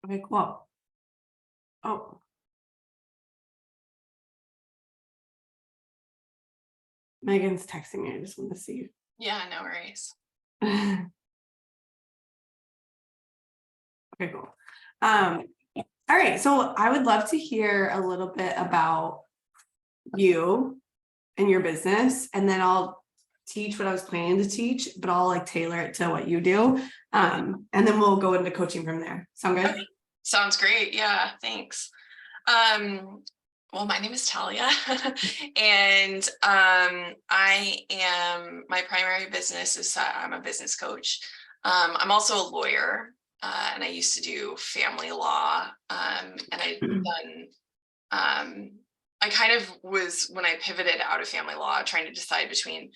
Okay, cool. Oh, Megan's texting me. I just want to see. Yeah, no worries. Okay, cool. All right. So I would love to hear a little bit about you and your business, and then I'll teach what I was planning to teach, but I'll like tailor it to what you do. And then we'll go into coaching from there. Sound good? Okay. Sounds great. Yeah, thanks. Well, my name is Talia, and my primary business is I'm a business coach. I'm also a lawyer, and I used to do family law, and I've done, I kind of was, when I pivoted out of family law, trying to decide between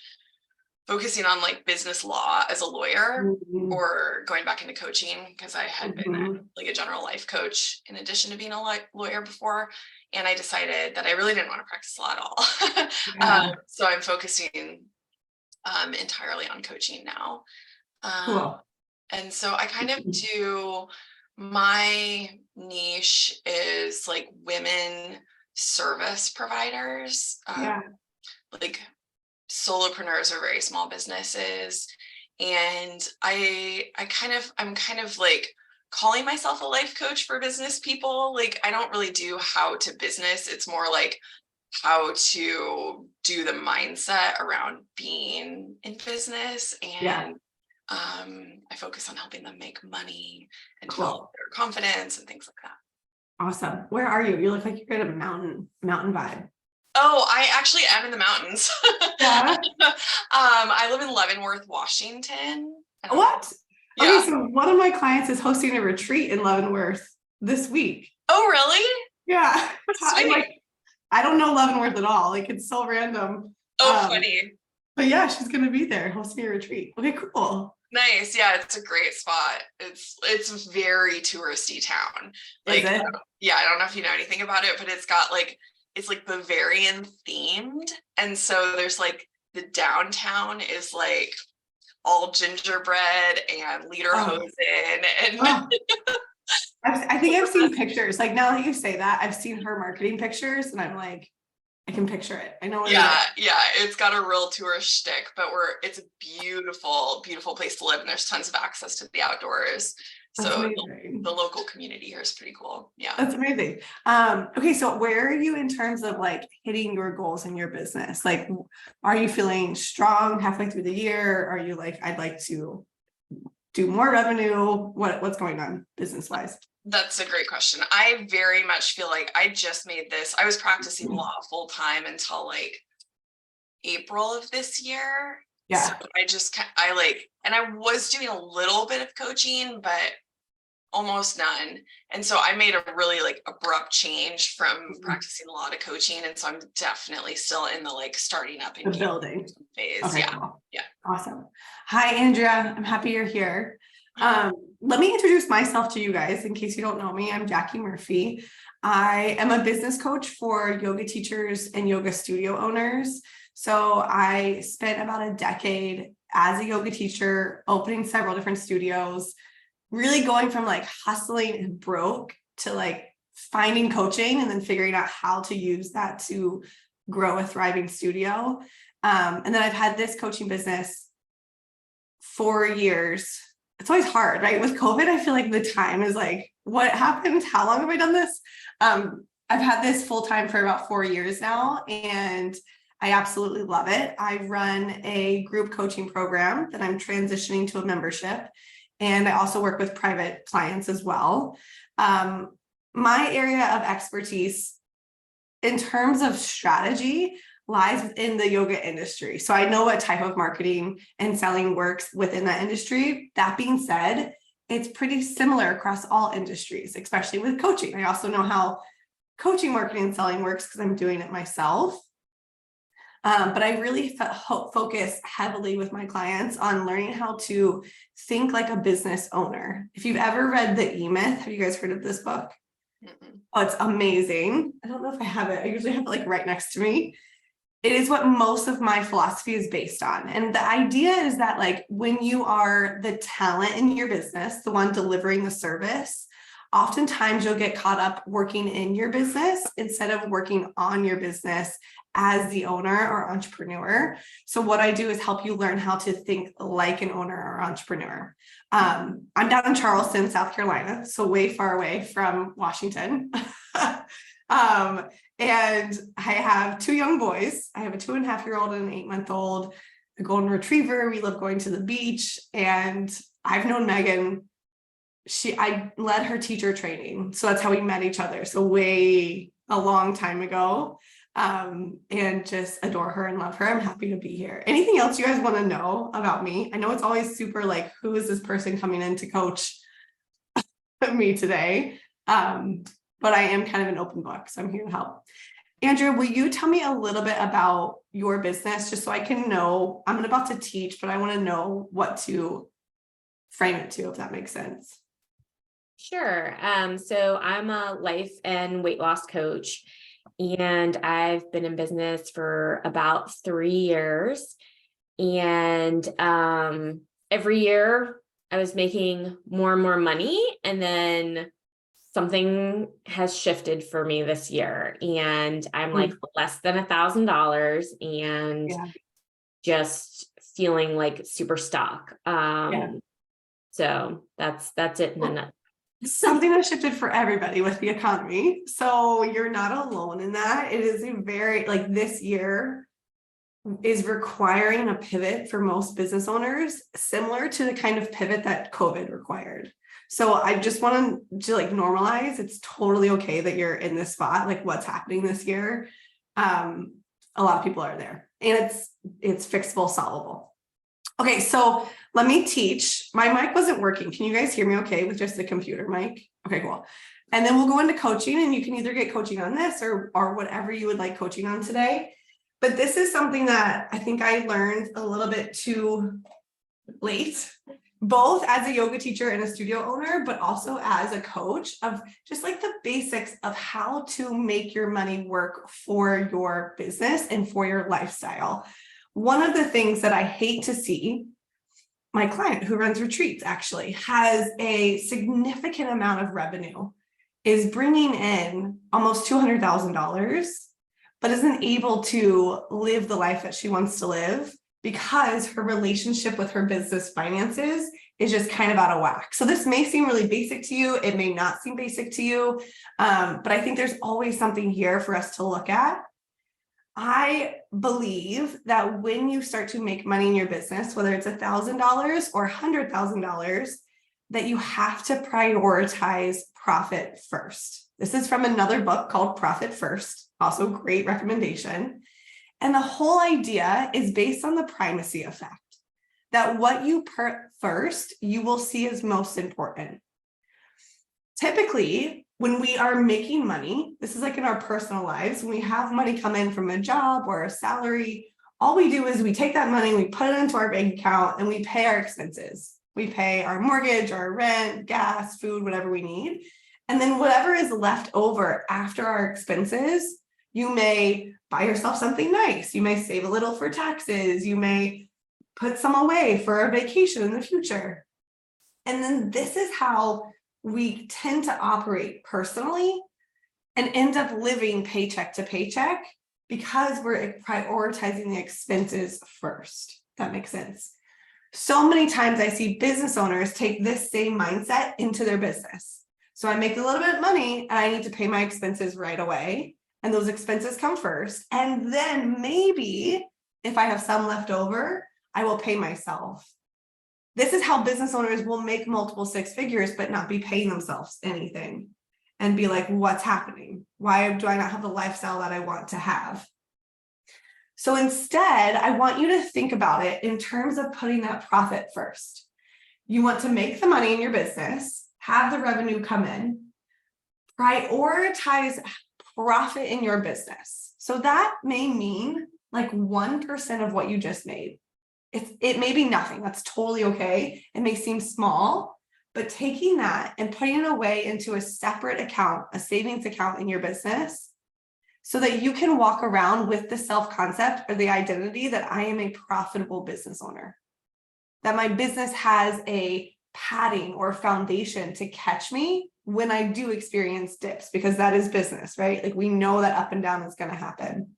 focusing on like business law as a lawyer Mhm. or going back into coaching, because I had been Mhm. like a general life coach in addition to being a lawyer before. And I decided that I really didn't want to practice law at all. Yeah, So I'm focusing entirely on coaching now. cool. And so I kind of do, my niche is like women service providers, Yeah. like solopreneurs or very small businesses. And I'm kind of like calling myself a life coach for business people. Like I don't really do how to business. It's more like how to do the mindset around being in business. Yeah. And I focus on helping them make money and develop Cool. their confidence and things like that. Awesome. Where are you? You look like you're at a mountain vibe. Oh, I actually am in the mountains. Yeah. I live in Leavenworth, Washington. I don't know. What? Okay, Yeah. so one of my clients is hosting a retreat in Leavenworth this week. Oh, really? Yeah. I'm Sweet. like, I don't know Leavenworth at all. Like it's so random. Oh, funny. But yeah, she's gonna be there hosting a retreat. Okay, cool. Nice. Yeah, it's a great spot. It's a very touristy town. Is Like, it? yeah, I don't know if you know anything about it, but it's like Bavarian themed. And so there's like the downtown is like all gingerbread and Oh, lederhosen and oh. I think I've seen pictures. Like now that you say that, I've seen her marketing pictures, and I'm like, I can picture it. I know what it is. yeah, it's got a real tourist shtick, but it's a beautiful, beautiful place to live, and there's tons of access to the outdoors. That's So amazing. the local community here is pretty cool. Yeah. That's amazing. Okay, so where are you in terms of like hitting your goals in your business? Like, are you feeling strong halfway through the year? Are you like, I'd like to do more revenue? What's going on business wise? That's a great question. I very much feel like I just made this. I was practicing law full time until like April of this year. Yeah. So and I was doing a little bit of coaching, but almost none. And so I made a really like abrupt change from practicing law to coaching. And so I'm definitely still in the like starting up The and building. phase. Okay, Yeah. cool. Yeah. Awesome. Hi, Andrea. I'm happy you're here. Let me introduce myself to you guys in case you don't know me. I'm Jackie Murphy. I am a business coach for yoga teachers and yoga studio owners. So I spent about a decade as a yoga teacher, opening several different studios, really going from like hustling and broke to like finding coaching and then figuring out how to use that to grow a thriving studio. And then I've had this coaching business 4 years. It's always hard, right? With COVID, I feel like the time is like, what happened? How long have I done this? I've had this full time for about 4 years now, and I absolutely love it. I run a group coaching program that I'm transitioning to a membership, and I also work with private clients as well. My area of expertise in terms of strategy lies within the yoga industry. So I know what type of marketing and selling works within that industry. That being said, it's pretty similar across all industries, especially with coaching. I also know how coaching, marketing, and selling works because I'm doing it myself. But I really focus heavily with my clients on learning how to think like a business owner. If you've ever read The E-Myth, have you guys heard of this book? Mm-mm. Oh, it's amazing. I don't know if I have it. I usually have it like right next to me. It is what most of my philosophy is based on. And the idea is that like when you are the talent in your business, the one delivering the service, Oftentimes you'll get caught up working in your business instead of working on your business as the owner or entrepreneur. So what I do is help you learn how to think like an owner or entrepreneur. I'm down in Charleston, South Carolina, so way far away from Washington. And I have two young boys. I have a 2.5-year-old and an 8-month-old, a golden retriever. We love going to the beach, and I've known Megan. I led her teacher training. So that's how we met each other. So way a long time ago. And just adore her and love her. I'm happy to be here. Anything else you guys want to know about me? I know it's always super like, who is this person coming in to coach me today? But I am kind of an open book, so I'm here to help. Andrea, will you tell me a little bit about your business, just so I can know? I'm about to teach, but I want to know what to frame it to, if that makes sense. Sure. So I'm a life and weight loss coach, and I've been in business for about 3 years. And every year I was making more and more money, and then something has shifted for me this year, and I'm like less than $1,000 and just feeling like super stuck. So that's it in a nutshell. Something that shifted for everybody with the economy. So you're not alone in that. It is a very, like, this year is requiring a pivot for most business owners, similar to the kind of pivot that COVID required. So I just want to like normalize. It's totally okay that you're in this spot, like what's happening this year. A lot of people are there, and it's fixable, solvable. Okay, so let me teach. My mic wasn't working. Can you guys hear me okay with just the computer mic? Okay, cool. And then we'll go into coaching, and you can either get coaching on this or whatever you would like coaching on today. But this is something that I think I learned a little bit too late, both as a yoga teacher and a studio owner, but also as a coach, of just like the basics of how to make your money work for your business and for your lifestyle. One of the things that I hate to see, my client who runs retreats actually has a significant amount of revenue, is bringing in almost $200,000, but isn't able to live the life that she wants to live because her relationship with her business finances is just kind of out of whack. So this may seem really basic to you. It may not seem basic to you, but I think there's always something here for us to look at. I believe that when you start to make money in your business, whether it's $1,000 or $100,000, that you have to prioritize profit first. This is from another book called Profit First, also great recommendation. And the whole idea is based on the primacy effect, that what you put first, you will see as most important. Typically, when we are making money, this is like in our personal lives, when we have money come in from a job or a salary, all we do is we take that money, we put it into our bank account, and we pay our expenses. We pay our mortgage, our rent, gas, food, whatever we need. And then whatever is left over after our expenses, you may buy yourself something nice. You may save a little for taxes. You may put some away for a vacation in the future. And then this is how we tend to operate personally and end up living paycheck to paycheck because we're prioritizing the expenses first. That makes sense. So many times I see business owners take this same mindset into their business. So I make a little bit of money and I need to pay my expenses right away. And those expenses come first. And then maybe if I have some left over, I will pay myself. This is how business owners will make multiple six figures, but not be paying themselves anything and be like, what's happening? Why do I not have the lifestyle that I want to have? So instead, I want you to think about it in terms of putting that profit first. You want to make the money in your business, have the revenue come in, prioritize profit in your business. So that may mean like 1% of what you just made. It may be nothing. That's totally okay. It may seem small, but taking that and putting it away into a separate account, a savings account in your business, so that you can walk around with the self-concept or the identity that I am a profitable business owner, that my business has a padding or foundation to catch me when I do experience dips, because that is business, right? Like we know that up and down is going to happen.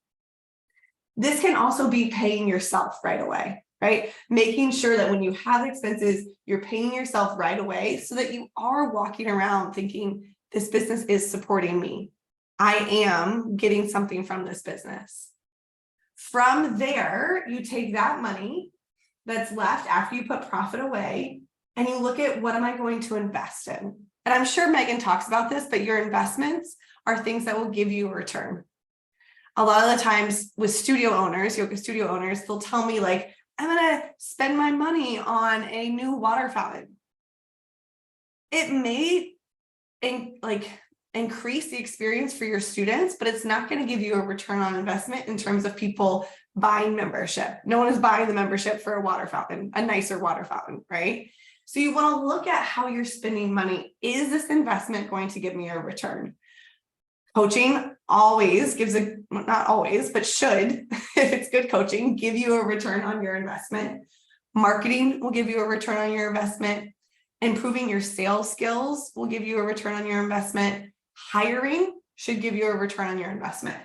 This can also be paying yourself right away, right? Making sure that when you have expenses, you're paying yourself right away so that you are walking around thinking this business is supporting me. I am getting something from this business. From there, you take that money that's left after you put profit away and you look at what am I going to invest in? And I'm sure Megan talks about this, but your investments are things that will give you a return. A lot of the times with studio owners, yoga studio owners, they'll tell me like, I'm going to spend my money on a new water fountain. It may increase the experience for your students, but it's not going to give you a return on investment in terms of people buying membership. No one is buying the membership for a water fountain, a nicer water fountain, right? So you want to look at how you're spending money. Is this investment going to give me a return? Coaching always gives not always, but should, if it's good coaching, give you a return on your investment. Marketing will give you a return on your investment. Improving your sales skills will give you a return on your investment. Hiring should give you a return on your investment.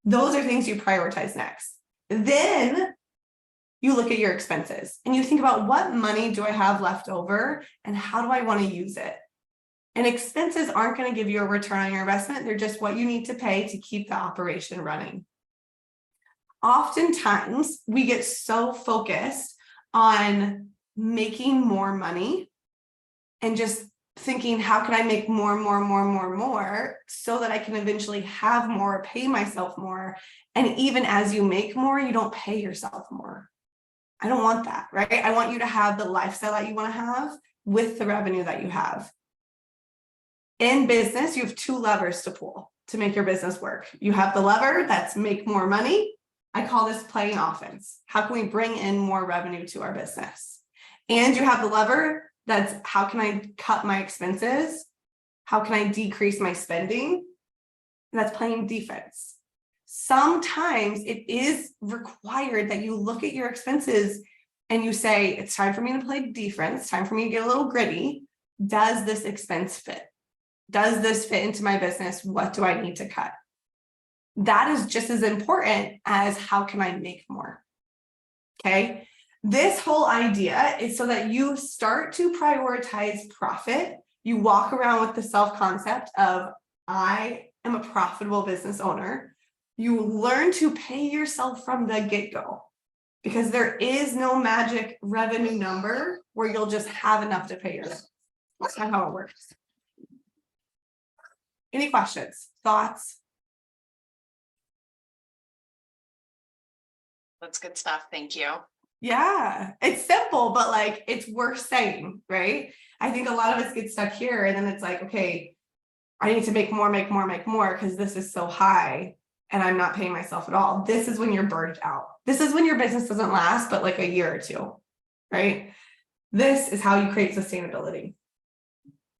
Those are things you prioritize next. Then you look at your expenses and you think about what money do I have left over and how do I want to use it? And expenses aren't going to give you a return on your investment. They're just what you need to pay to keep the operation running. Oftentimes, we get so focused on making more money and just thinking, how can I make more so that I can eventually have more, pay myself more. And even as you make more, you don't pay yourself more. I don't want that, right? I want you to have the lifestyle that you want to have with the revenue that you have. In business, you have two levers to pull to make your business work. You have the lever that's make more money. I call this playing offense. How can we bring in more revenue to our business? And you have the lever that's how can I cut my expenses? How can I decrease my spending? And that's playing defense. Sometimes it is required that you look at your expenses and you say, it's time for me to play defense, it's time for me to get a little gritty. Does this expense fit? Does this fit into my business? What do I need to cut? That is just as important as how can I make more? Okay. This whole idea is so that you start to prioritize profit. You walk around with the self-concept of, I am a profitable business owner. You learn to pay yourself from the get-go because there is no magic revenue number where you'll just have enough to pay yourself. That's not how it works. Any questions, thoughts? That's good stuff. Thank you. Yeah, it's simple, but like it's worth saying, right? I think a lot of us get stuck here and then it's like, okay, I need to make more because this is so high and I'm not paying myself at all. This is when you're burnt out. This is when your business doesn't last, but like a year or two, right? This is how you create sustainability.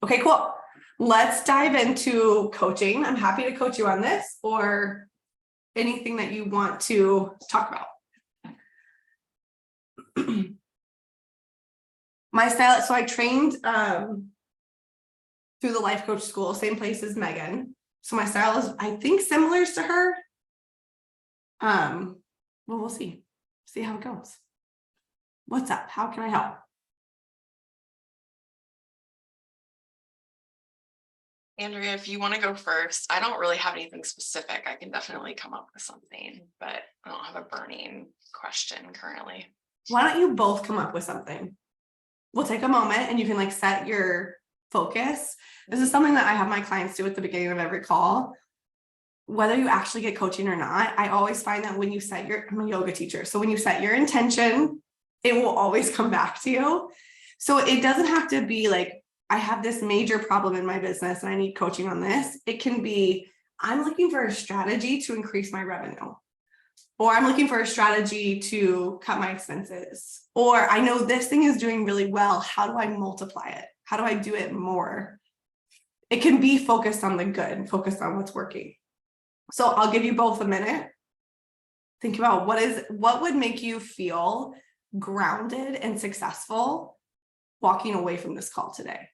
Okay, cool. Let's dive into coaching. I'm happy to coach you on this or anything that you want to talk about. My style, so I trained through the life coach school, same place as Megan. So my style is, I think, similar to her. Well, we'll see how it goes. What's up? How can I help? Andrea, if you want to go first, I don't really have anything specific. I can definitely come up with something, but I don't have a burning question currently. Why don't you both come up with something? We'll take a moment and you can like set your focus. This is something that I have my clients do at the beginning of every call. Whether you actually get coaching or not, I always find that when you set I'm a yoga teacher. So when you set your intention, it will always come back to you. So it doesn't have to be like, I have this major problem in my business and I need coaching on this. It can be, I'm looking for a strategy to increase my revenue. Or I'm looking for a strategy to cut my expenses. Or I know this thing is doing really well. How do I multiply it? How do I do it more? It can be focused on the good, focused on what's working. So I'll give you both a minute. Think about what would make you feel grounded and successful walking away from this call today.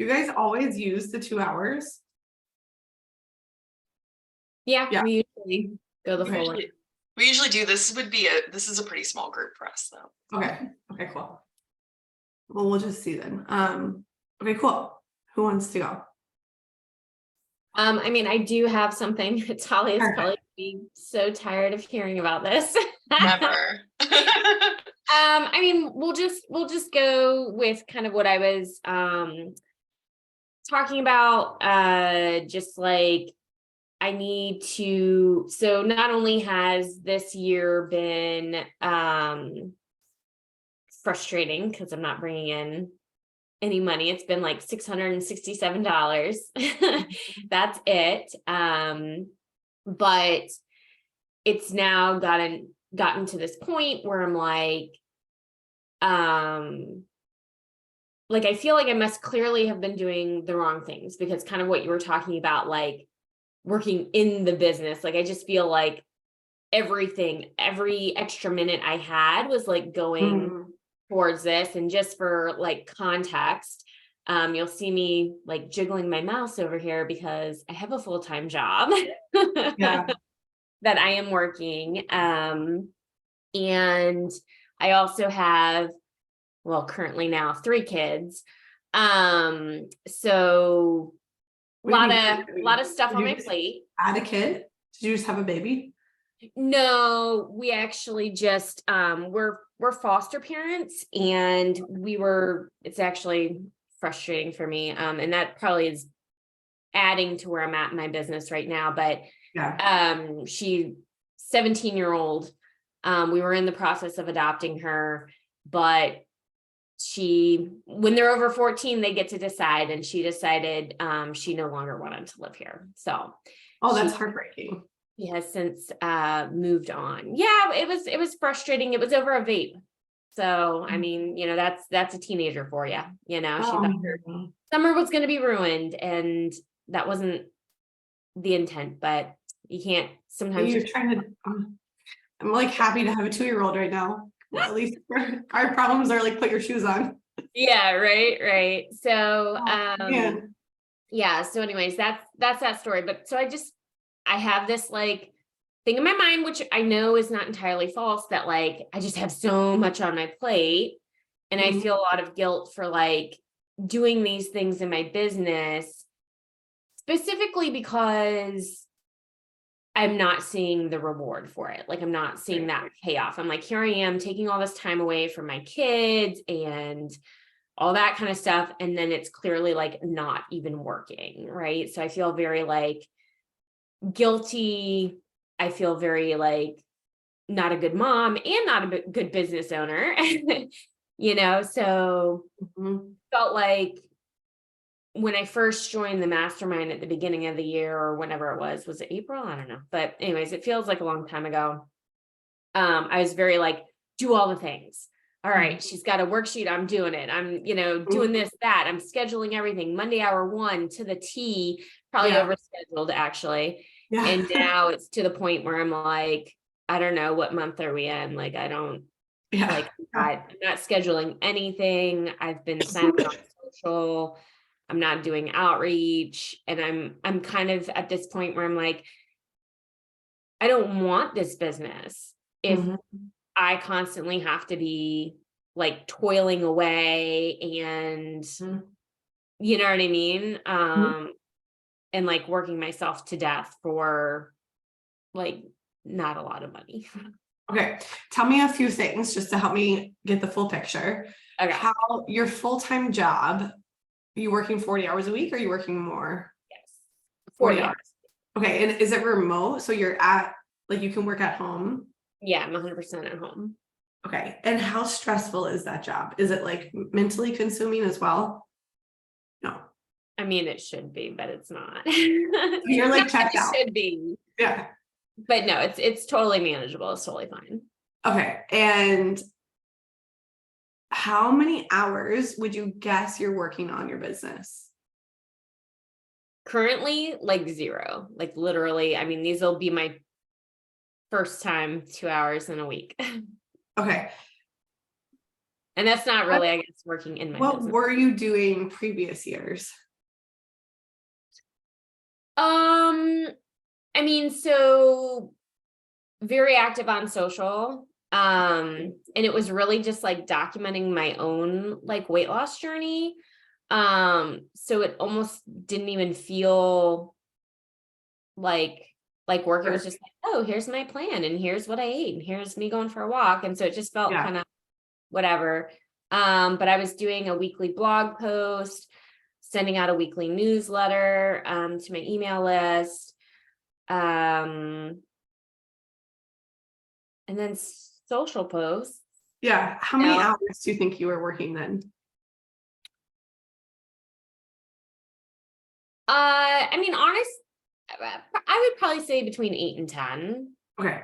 you guys always use the 2 hours? Yeah, Yeah. we usually go the We full way. usually do this. This is a pretty small group for us though. Okay, okay, cool. Well, we'll just see then. Okay, cool. Who wants to go? I mean, I do have something. Talia is Perfect. probably gonna be so tired of hearing about this. Never. I mean, we'll just go with kind of what I was talking about. Just like I need to, so not only has this year been frustrating because I'm not bringing in any money. It's been like $667. That's it. But it's now gotten to this point where I'm like I feel like I must clearly have been doing the wrong things, because kind of what you were talking about, like working in the business, like I just feel like every extra minute I had was like going towards this. And just for like context, you'll see me like jiggling my mouse over here because I have a full-time job Yeah. that I am working. And I also have, well, currently now 3 kids. So a What do you lot mean? of stuff Did on you my just plate. Add a kid? Did you just have a baby? No, we actually just we're foster parents, and it's actually frustrating for me. And that probably is adding to where I'm at in my business right now. But Yeah. she 17-year-old, we were in the process of adopting her, but when they're over 14, they get to decide, and she decided she no longer wanted to live here. So Oh, that's heartbreaking. he has since moved on. Yeah, it was frustrating. It was over a vape. So I mean, that's a teenager for you. She thought her summer was going to be ruined, and that wasn't the intent. But you can't sometimes. You're trying to. I'm like happy to have a 2-year-old right now. Well, at least our problems are like put your shoes on. Yeah, right. So Yeah. yeah. So anyways, that's that story. But so I have this like thing in my mind, which I know is not entirely false, that like I just have so much on my plate, and I feel a lot of guilt for like doing these things in my business, specifically because I'm not seeing the reward for it. Like I'm not seeing that payoff. I'm like, here I am taking all this time away from my kids and all that kind of stuff, and then it's clearly like not even working, right? So I feel very like guilty. I feel very like not a good mom and not a good business owner, so felt like when I first joined the mastermind at the beginning of the year, or whenever it was it April? I don't know. But anyways, it feels like a long time ago. I was very like, do all the things. All right, she's got a worksheet. I'm doing it. I'm, doing this, that. I'm scheduling everything. Monday hour 1 to the T, probably overscheduled actually. Yeah. And now it's to the point where I'm like, I don't know, what month are we in? Like, I don't like, I'm not scheduling anything. I've been silent on social. I'm not doing outreach. And I'm kind of at this point where I'm like, I don't want this business if I constantly have to be like toiling away and you know what I mean? And like working myself to death for like not a lot of money. Okay. Tell me a few things just to help me get the full picture. Okay. How your full-time job, are you working 40 hours a week, or are you working more? Yes. 40 hours. Okay. And is it remote? So you're you can work at home? Yeah, I'm 100% at home. Okay. And how stressful is that job? Is it like mentally consuming as well? No. I mean, it should be, but it's not. You're like checked out. It should be. Yeah. But no, it's totally manageable. It's totally fine. Okay. And how many hours would you guess you're working on your business? Currently, like 0, like literally, I mean, these will be my first time 2 hours in a week. Okay. And that's not really, I guess, working in my What business. were you doing previous years? I mean, so very active on social. And it was really just like documenting my own like weight loss journey. So it almost didn't even feel like work. It was just like, oh, here's my plan and here's what I ate and here's me going for a walk. And so it just felt kind of whatever. But I was doing a weekly blog post, sending out a weekly newsletter to my email list. And then social posts. Yeah. How many hours do you think you were working then? I mean, I would probably say between 8 and 10. Okay.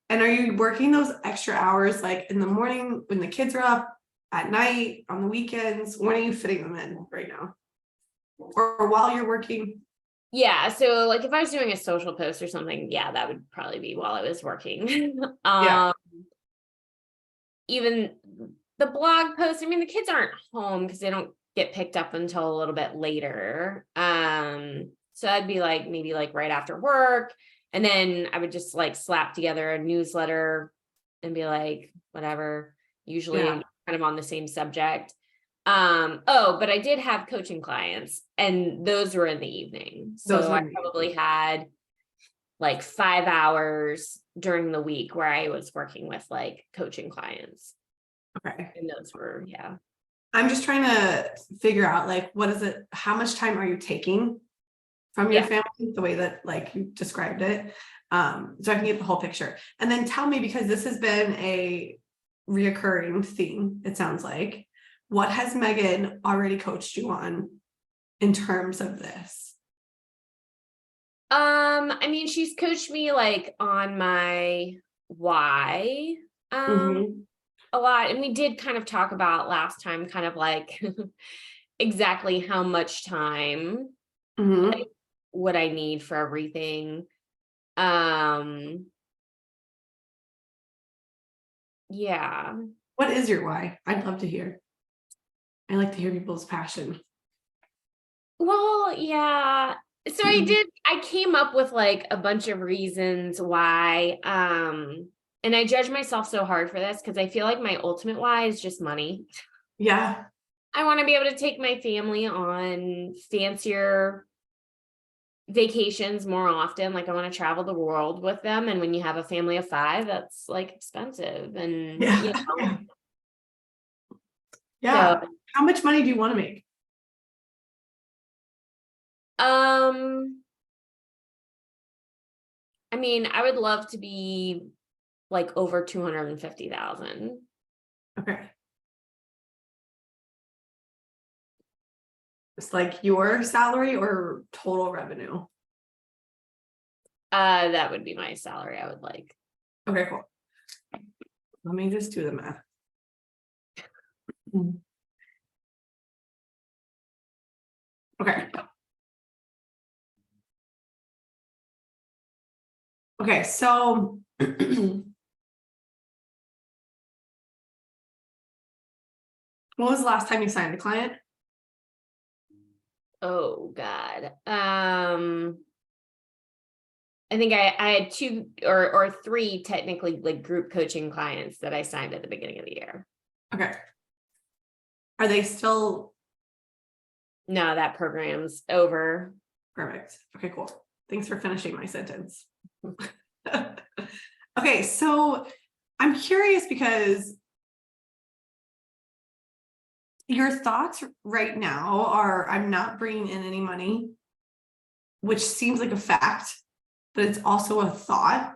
And are you working those extra hours like in the morning when the kids are up, at night, on the weekends? When are you fitting them in right now? Or while you're working? Yeah. So like if I was doing a social post or something, yeah, that would probably be while I was working. Even the blog post, I mean, the kids aren't home because they don't get picked up until a little bit later. So I'd be like, maybe like right after work. And then I would just like slap together a newsletter and be like, whatever, usually kind of on the same subject. But I did have coaching clients and those were in the evening. So I probably had like 5 hours during the week where I was working with like coaching clients. Okay. And those were, I'm just trying to figure out like, what is it? How much time are you taking from your family, the way that like you described it? So I can get the whole picture. And then tell me, because this has been a reoccurring theme, it sounds like, what has Megan already coached you on in terms of this? I mean, she's coached me like on my why, a lot. And we did kind of talk about last time, kind of like exactly how much time like, would I need for everything. Yeah. What is your why? I'd love to hear. I like to hear people's passion. Well, yeah. So I came up with like a bunch of reasons why. And I judge myself so hard for this because I feel like my ultimate why is just money. Yeah. I want to be able to take my family on fancier vacations more often. Like I want to travel the world with them. And when you have a family of 5, that's like expensive. And So, how much money do you want to make? I mean, I would love to be like over 250,000. Okay. It's like your salary or total revenue? That would be my salary I would like. Okay, cool. Let me just do the math. Okay. Okay, so when was the last time you signed a client? Oh God. I think I had 2 or 3 technically like group coaching clients that I signed at the beginning of the year. Okay. Are they still? No, that program's over. Perfect. Okay, cool. Thanks for finishing my sentence. Okay, so I'm curious because your thoughts right now are, I'm not bringing in any money, which seems like a fact, but it's also a thought.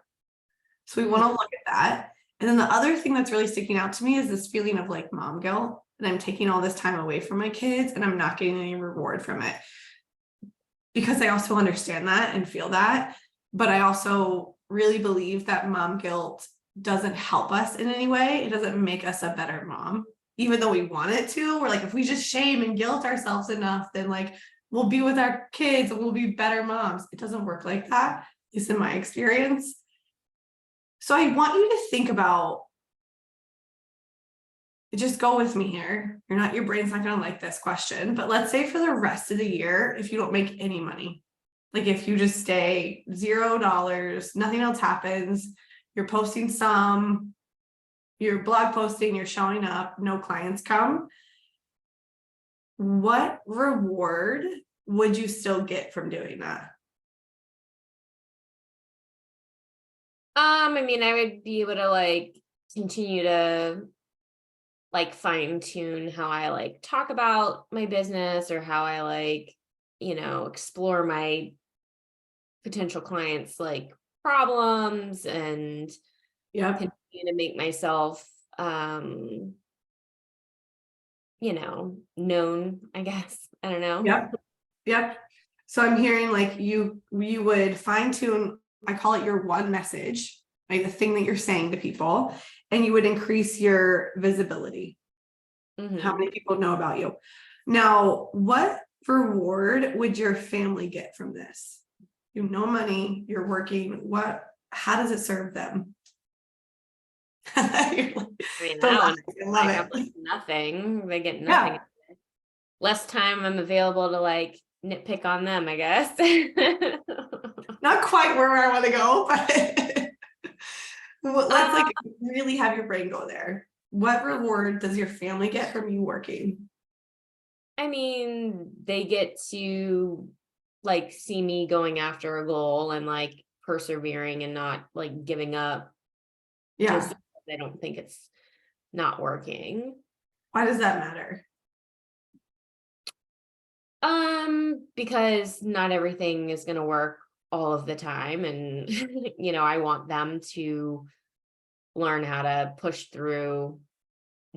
So we want to look at that. And then the other thing that's really sticking out to me is this feeling of like mom guilt, and I'm taking all this time away from my kids and I'm not getting any reward from it. Because I also understand that and feel that, but I also really believe that mom guilt doesn't help us in any way. It doesn't make us a better mom, even though we want it to. We're like, if we just shame and guilt ourselves enough, then like we'll be with our kids and we'll be better moms. It doesn't work like that, at least in my experience. So I want you to think about, just go with me here. Your brain's not gonna like this question, but let's say for the rest of the year, if you don't make any money, like if you just stay $0, nothing else happens, you're posting some, you're blog posting, you're showing up, no clients come, what reward would you still get from doing that? I mean, I would be able to like continue to like fine tune how I like talk about my business or how I like, explore my potential clients like problems and Yep. continue to make myself known, I guess. I don't know. Yep. So I'm hearing like you would fine tune, I call it your one message, like the thing that you're saying to people, and you would increase your visibility. How many people know about you? Now, what reward would your family get from this? You have no money, you're working, how does it serve them? I mean, I love I it. have like nothing. They get nothing. Yeah. Less time I'm available to like nitpick on them, I guess. Not quite where I want to go, but let's like really have your brain go there. What reward does your family get from you working? I mean, they get to like see me going after a goal and like persevering and not like giving up Yeah. just because they don't think it's not working. Why does that matter? Because not everything is going to work all of the time. And, I want them to learn how to push through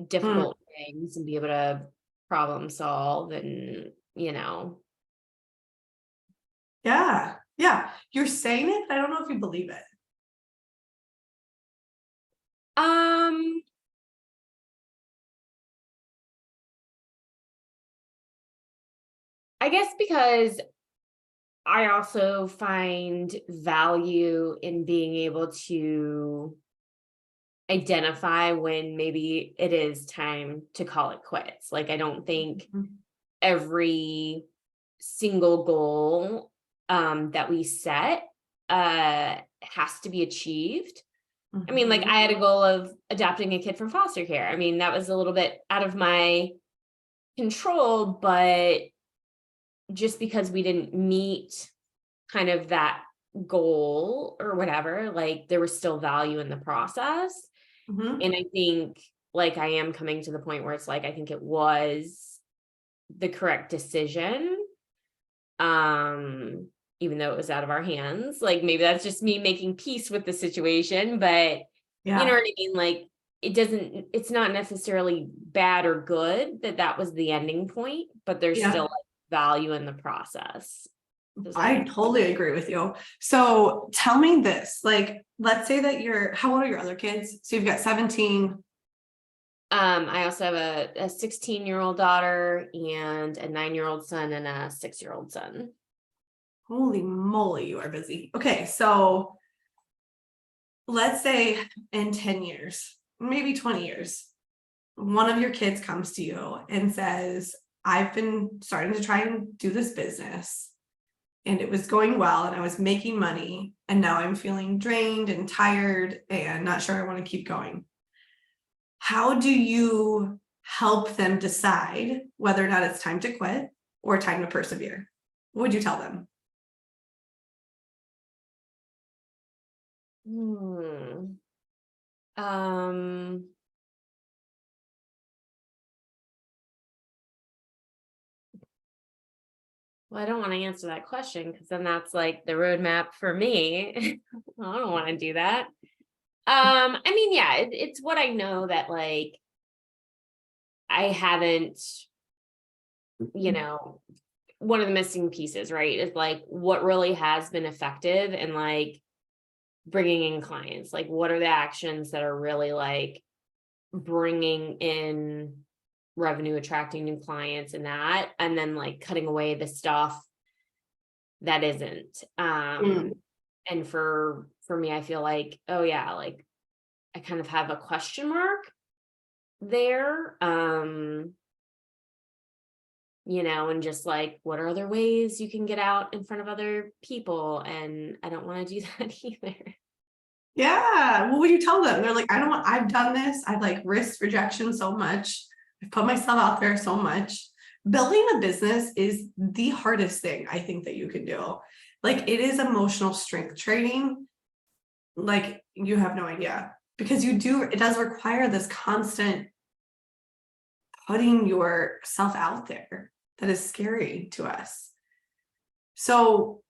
difficult things and be able to problem solve and, Yeah. You're saying it, but I don't know if you believe it. I guess because I also find value in being able to identify when maybe it is time to call it quits. Like, I don't think every single goal that we set has to be achieved. I mean, like, I had a goal of adopting a kid from foster care. I mean, that was a little bit out of my control, but just because we didn't meet kind of that goal or whatever, like there was still value in the process. And I think like I am coming to the point where it's like, I think it was the correct decision. Even though it was out of our hands, like maybe that's just me making peace with the situation, but you know what I mean? Like it's not necessarily bad or good that was the ending point, but there's still like value in the process. I totally agree with you. So tell me this, like, let's say that how old are your other kids? So you've got 17. I also have a 16-year-old daughter and a 9-year-old son and a 6-year-old son. Holy moly, you are busy. Okay, so let's say in 10 years, maybe 20 years, one of your kids comes to you and says, I've been starting to try and do this business and it was going well and I was making money and now I'm feeling drained and tired and not sure I want to keep going. How do you help them decide whether or not it's time to quit or time to persevere? What would you tell them? Well, I don't want to answer that question because then that's like the roadmap for me. I don't want to do that. I mean, yeah, it's what I know that like I haven't, one of the missing pieces, right, is like what really has been effective and like bringing in clients. Like, what are the actions that are really like bringing in revenue, attracting new clients and that, and then like cutting away the stuff that isn't. And for me, I feel like, oh yeah, like I kind of have a question mark there. And just like, what are other ways you can get out in front of other people? And I don't want to do that either. Yeah. What would you tell them? They're like, I don't want, I've done this. I've like risked rejection so much. I've put myself out there so much. Building a business is the hardest thing I think that you can do. Like it is emotional strength training. Like you have no idea because it does require this constant putting yourself out there that is scary to us. So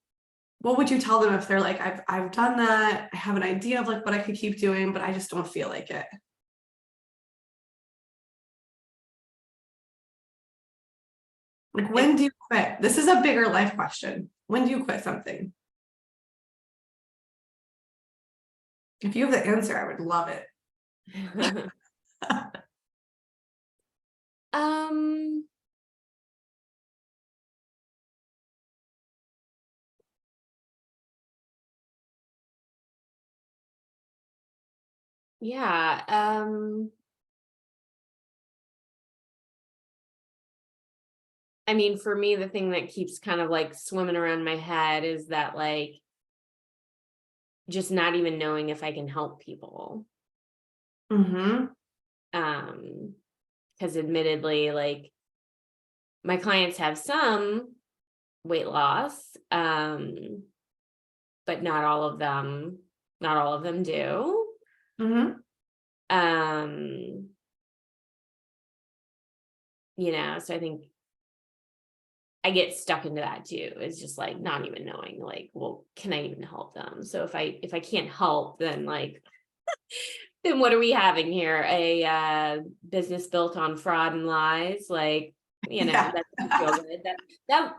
what would you tell them if they're like, I've done that, I have an idea of like what I could keep doing, but I just don't feel like it? Like, when do you quit? This is a bigger life question. When do you quit something? If you have the answer, I would love it. Um, yeah. I mean, for me, the thing that keeps kind of like swimming around my head is that like just not even knowing if I can help people. Mm-hmm. Because admittedly, like my clients have some weight loss, but not all of them do. Mm-hmm. So I think I get stuck into that too. It's just like not even knowing, like, well, can I even help them? So if I can't help, then like, then what are we having here? A business built on fraud and lies? Like, Yeah. that doesn't feel good.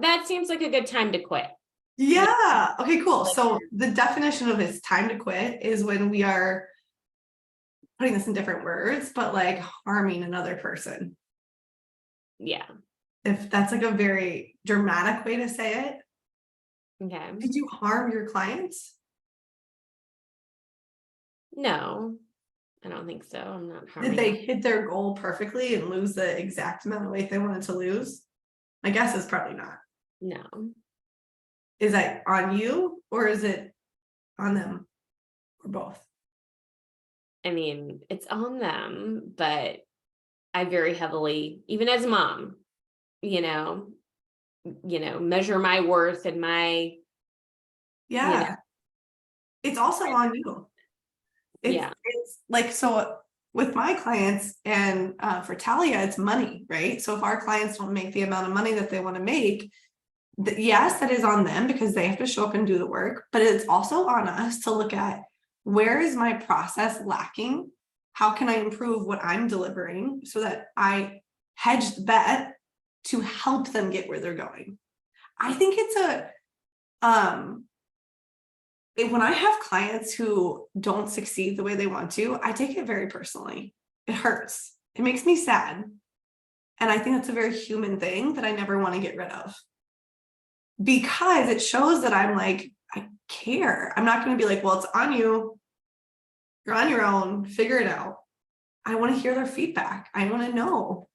That seems like a good time to quit. Yeah. Okay, cool. So the definition of it's time to quit is when we are putting this in different words, but like harming another person. Yeah. If that's like a very dramatic way to say it. Okay. Did you harm your clients? No, I don't think so. I'm not harming Did they them. hit their goal perfectly and lose the exact amount of weight they wanted to lose? My guess is probably not. No. Is that on you or is it on them or both? I mean, it's on them, but I very heavily, even as a mom, measure my worth and my, Yeah. It's also on you. It's like, so with my clients and for Talia, it's money, right? So if our clients don't make the amount of money that they want to make, yes, that is on them because they have to show up and do the work, but it's also on us to look at where is my process lacking? How can I improve what I'm delivering so that I hedge the bet to help them get where they're going? I think it's when I have clients who don't succeed the way they want to, I take it very personally. It hurts. It makes me sad. And I think that's a very human thing that I never want to get rid of. Because it shows that I'm like, I care. I'm not going to be like, well, it's on you. You're on your own. Figure it out. I want to hear their feedback. I want to know.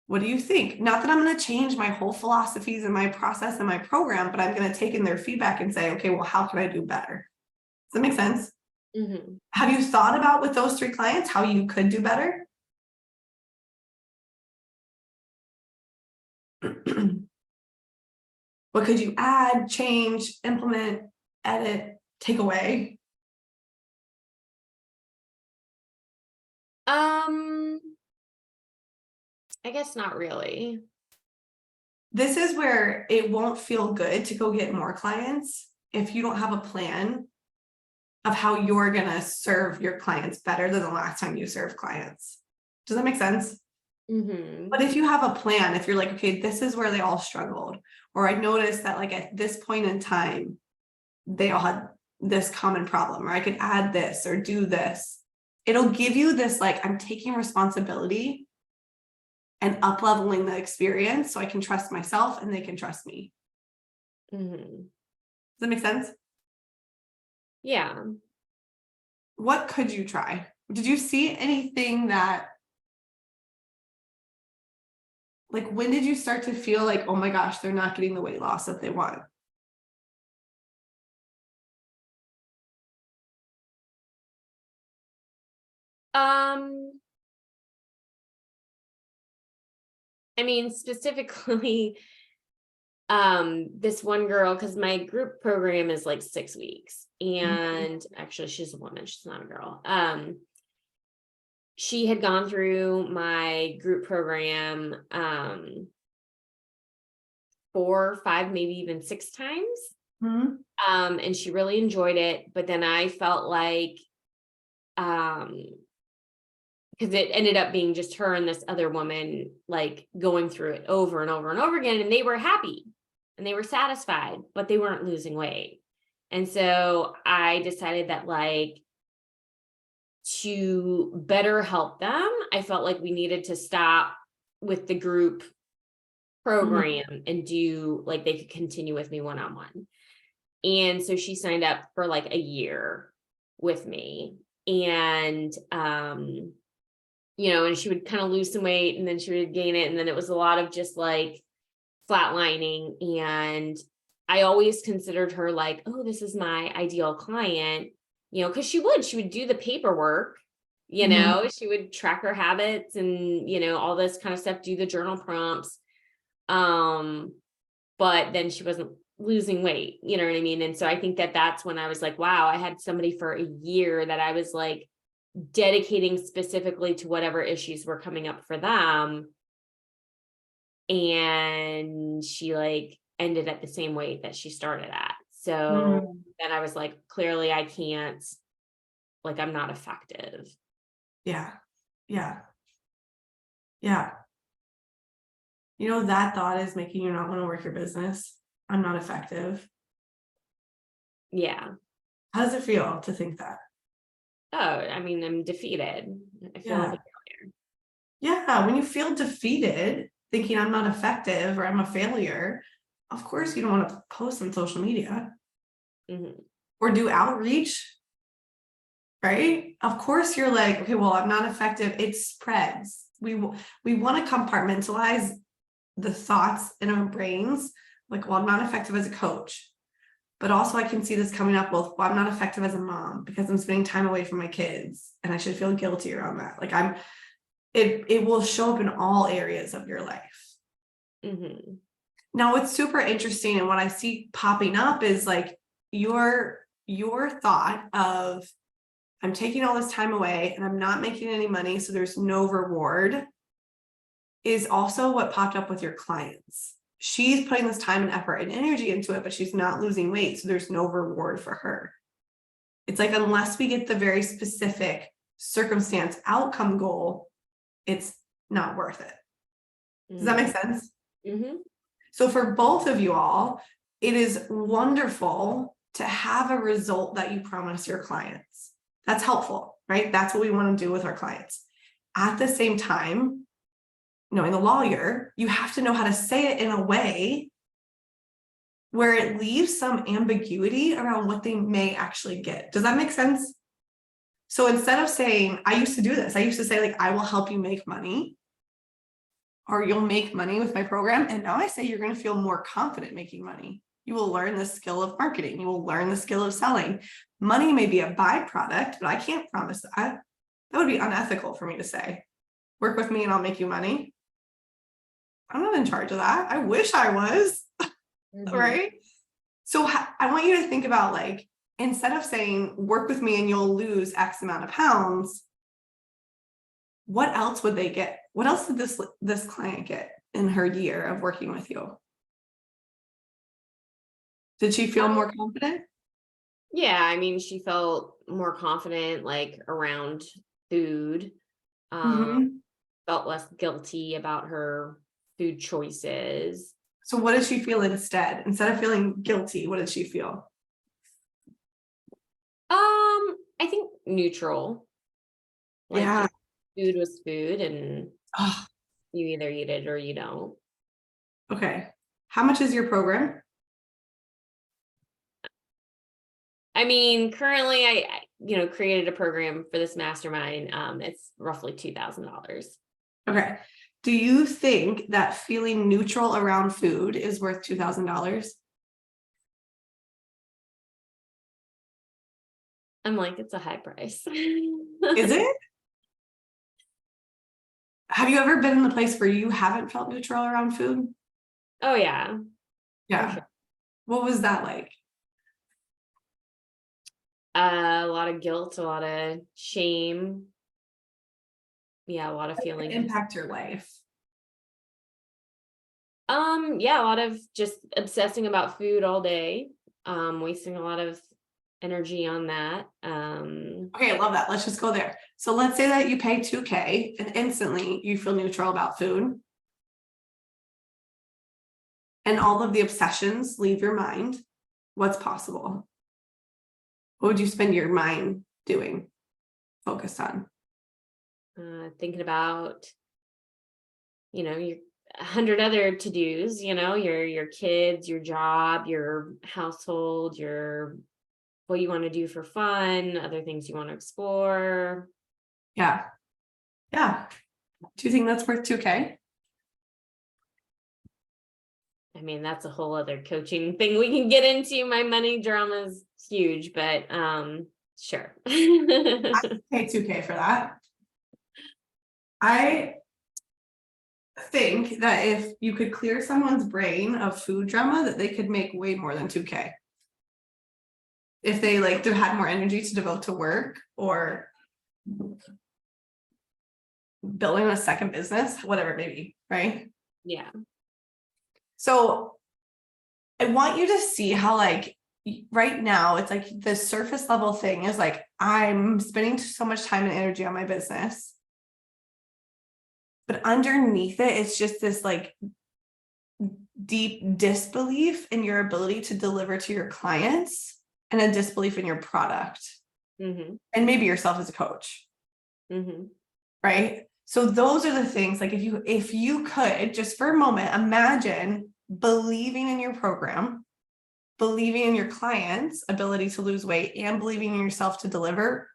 What do you think? Not that I'm going to change my whole philosophies and my process and my program, but I'm going to take in their feedback and say, okay, well, how can I do better? Does that make sense? Mm-hmm. Have you thought about with those 3 clients how you could do better? What could you add, change, implement, edit, take away? I guess not really. This is where it won't feel good to go get more clients if you don't have a plan of how you're going to serve your clients better than the last time you served clients. Does that make sense? Mm-hmm. But if you have a plan, if you're like, okay, this is where they all struggled, or I noticed that like at this point in time, they all had this common problem, or I could add this or do this. It'll give you this, like, I'm taking responsibility and up-leveling the experience so I can trust myself and they can trust me. Mm-hmm. Does that make sense? Yeah. What could you try? Did you see anything that Like, when did you start to feel like, oh my gosh, they're not getting the weight loss that they want? I mean, specifically, this one girl, because my group program is like 6 weeks, and actually she's a woman, she's not a girl. She had gone through my group program 4, 5, maybe even 6 times. Mm-hmm. And she really enjoyed it, but then I felt like because it ended up being just her and this other woman like going through it over and over and over again, and they were happy and they were satisfied, but they weren't losing weight. And so I decided that, like, to better help them, I felt like we needed to stop with the group program and do, like, they could continue with me one-on-one. And so she signed up for like a year with me, and and she would kind of lose some weight and then she would gain it, and then it was a lot of just like flatlining. And I always considered her like, oh, this is my ideal client, because she would do the paperwork, she would track her habits and all this kind of stuff, do the journal prompts, but then she wasn't losing weight, you know what I mean? And so I think that that's when I was like, wow, I had somebody for a year that I was like dedicating specifically to whatever issues were coming up for them. And she like ended at the same weight that she started at. So then I was like, clearly I can't, like, I'm not effective. Yeah. Yeah. Yeah. That thought is making you not want to work your business. I'm not effective. Yeah. How does it feel to think that? Oh, I mean, I'm defeated. I feel like a failure. Yeah. When you feel defeated, thinking I'm not effective or I'm a failure, of course you don't want to post on social media or do outreach, right? Of course you're like, okay, well, I'm not effective. It spreads. We want to compartmentalize the thoughts in our brains. Like, well, I'm not effective as a coach, but also I can see this coming up. Well, I'm not effective as a mom because I'm spending time away from my kids and I should feel guilty around that. Like it will show up in all areas of your life. Now, what's super interesting and what I see popping up is like your thought of, I'm taking all this time away and I'm not making any money, so there's no reward, is also what popped up with your clients. She's putting this time and effort and energy into it, but she's not losing weight, so there's no reward for her. It's like, unless we get the very specific circumstance outcome goal, it's not worth it. Does that make sense? So for both of you all, it is wonderful to have a result that you promise your clients. That's helpful, right? That's what we want to do with our clients. At the same time, knowing the lawyer, you have to know how to say it in a way where it leaves some ambiguity around what they may actually get. Does that make sense? So instead of saying, I used to do this, I used to say, like, I will help you make money, or you'll make money with my program. And now I say you're going to feel more confident making money. You will learn the skill of marketing. You will learn the skill of selling. Money may be a byproduct, but I can't promise that. That would be unethical for me to say, work with me and I'll make you money. I'm not in charge of that. I wish I was, right? So I want you to think about, like, instead of saying, work with me and you'll lose X amount of pounds, what else would they get? What else did this client get in her year of working with you? Did she feel more confident? Yeah, I mean, she felt more confident, like, around food. Felt less guilty about her food choices. So what did she feel instead? Instead of feeling guilty, what did she feel? I think neutral. Like, Yeah. Food was food, and you either eat it or you don't. Okay. How much is your program? I mean, currently I created a program for this mastermind. It's roughly $2,000. Okay. Do you think that feeling neutral around food is worth $2,000? I'm like, it's a high price. Is it? Have you ever been in the place where you haven't felt neutral around food? Oh yeah. Yeah. sure. What was that like? A lot of guilt, a lot of shame. Yeah, a lot of feelings. Impact your life. Yeah, a lot of just obsessing about food all day. Wasting a lot of energy on that. Okay, I love that. Let's just go there. So let's say that you pay $2,000 and instantly you feel neutral about food. And all of the obsessions leave your mind. What's possible? What would you spend your mind doing? Focused on? Thinking about, your 100 other to-dos, your kids, your job, your household, what you want to do for fun, other things you want to explore. Yeah. Yeah. Do you think that's worth $2,000? I mean, that's a whole other coaching thing we can get into. My money drama is huge, but sure. Pay $2,000 for that. I think that if you could clear someone's brain of food drama, that they could make way more than $2,000. If they had more energy to devote to work or building a second business, whatever it may be, right? Yeah. So I want you to see how right now it's like the surface level thing is like, I'm spending so much time and energy on my business. But underneath it, it's just this deep disbelief in your ability to deliver to your clients and a disbelief in your product. Mm-hmm. And maybe yourself as a coach. Mm-hmm. Right? So those are the things, if you could just for a moment imagine believing in your program, believing in your clients' ability to lose weight, and believing in yourself to deliver,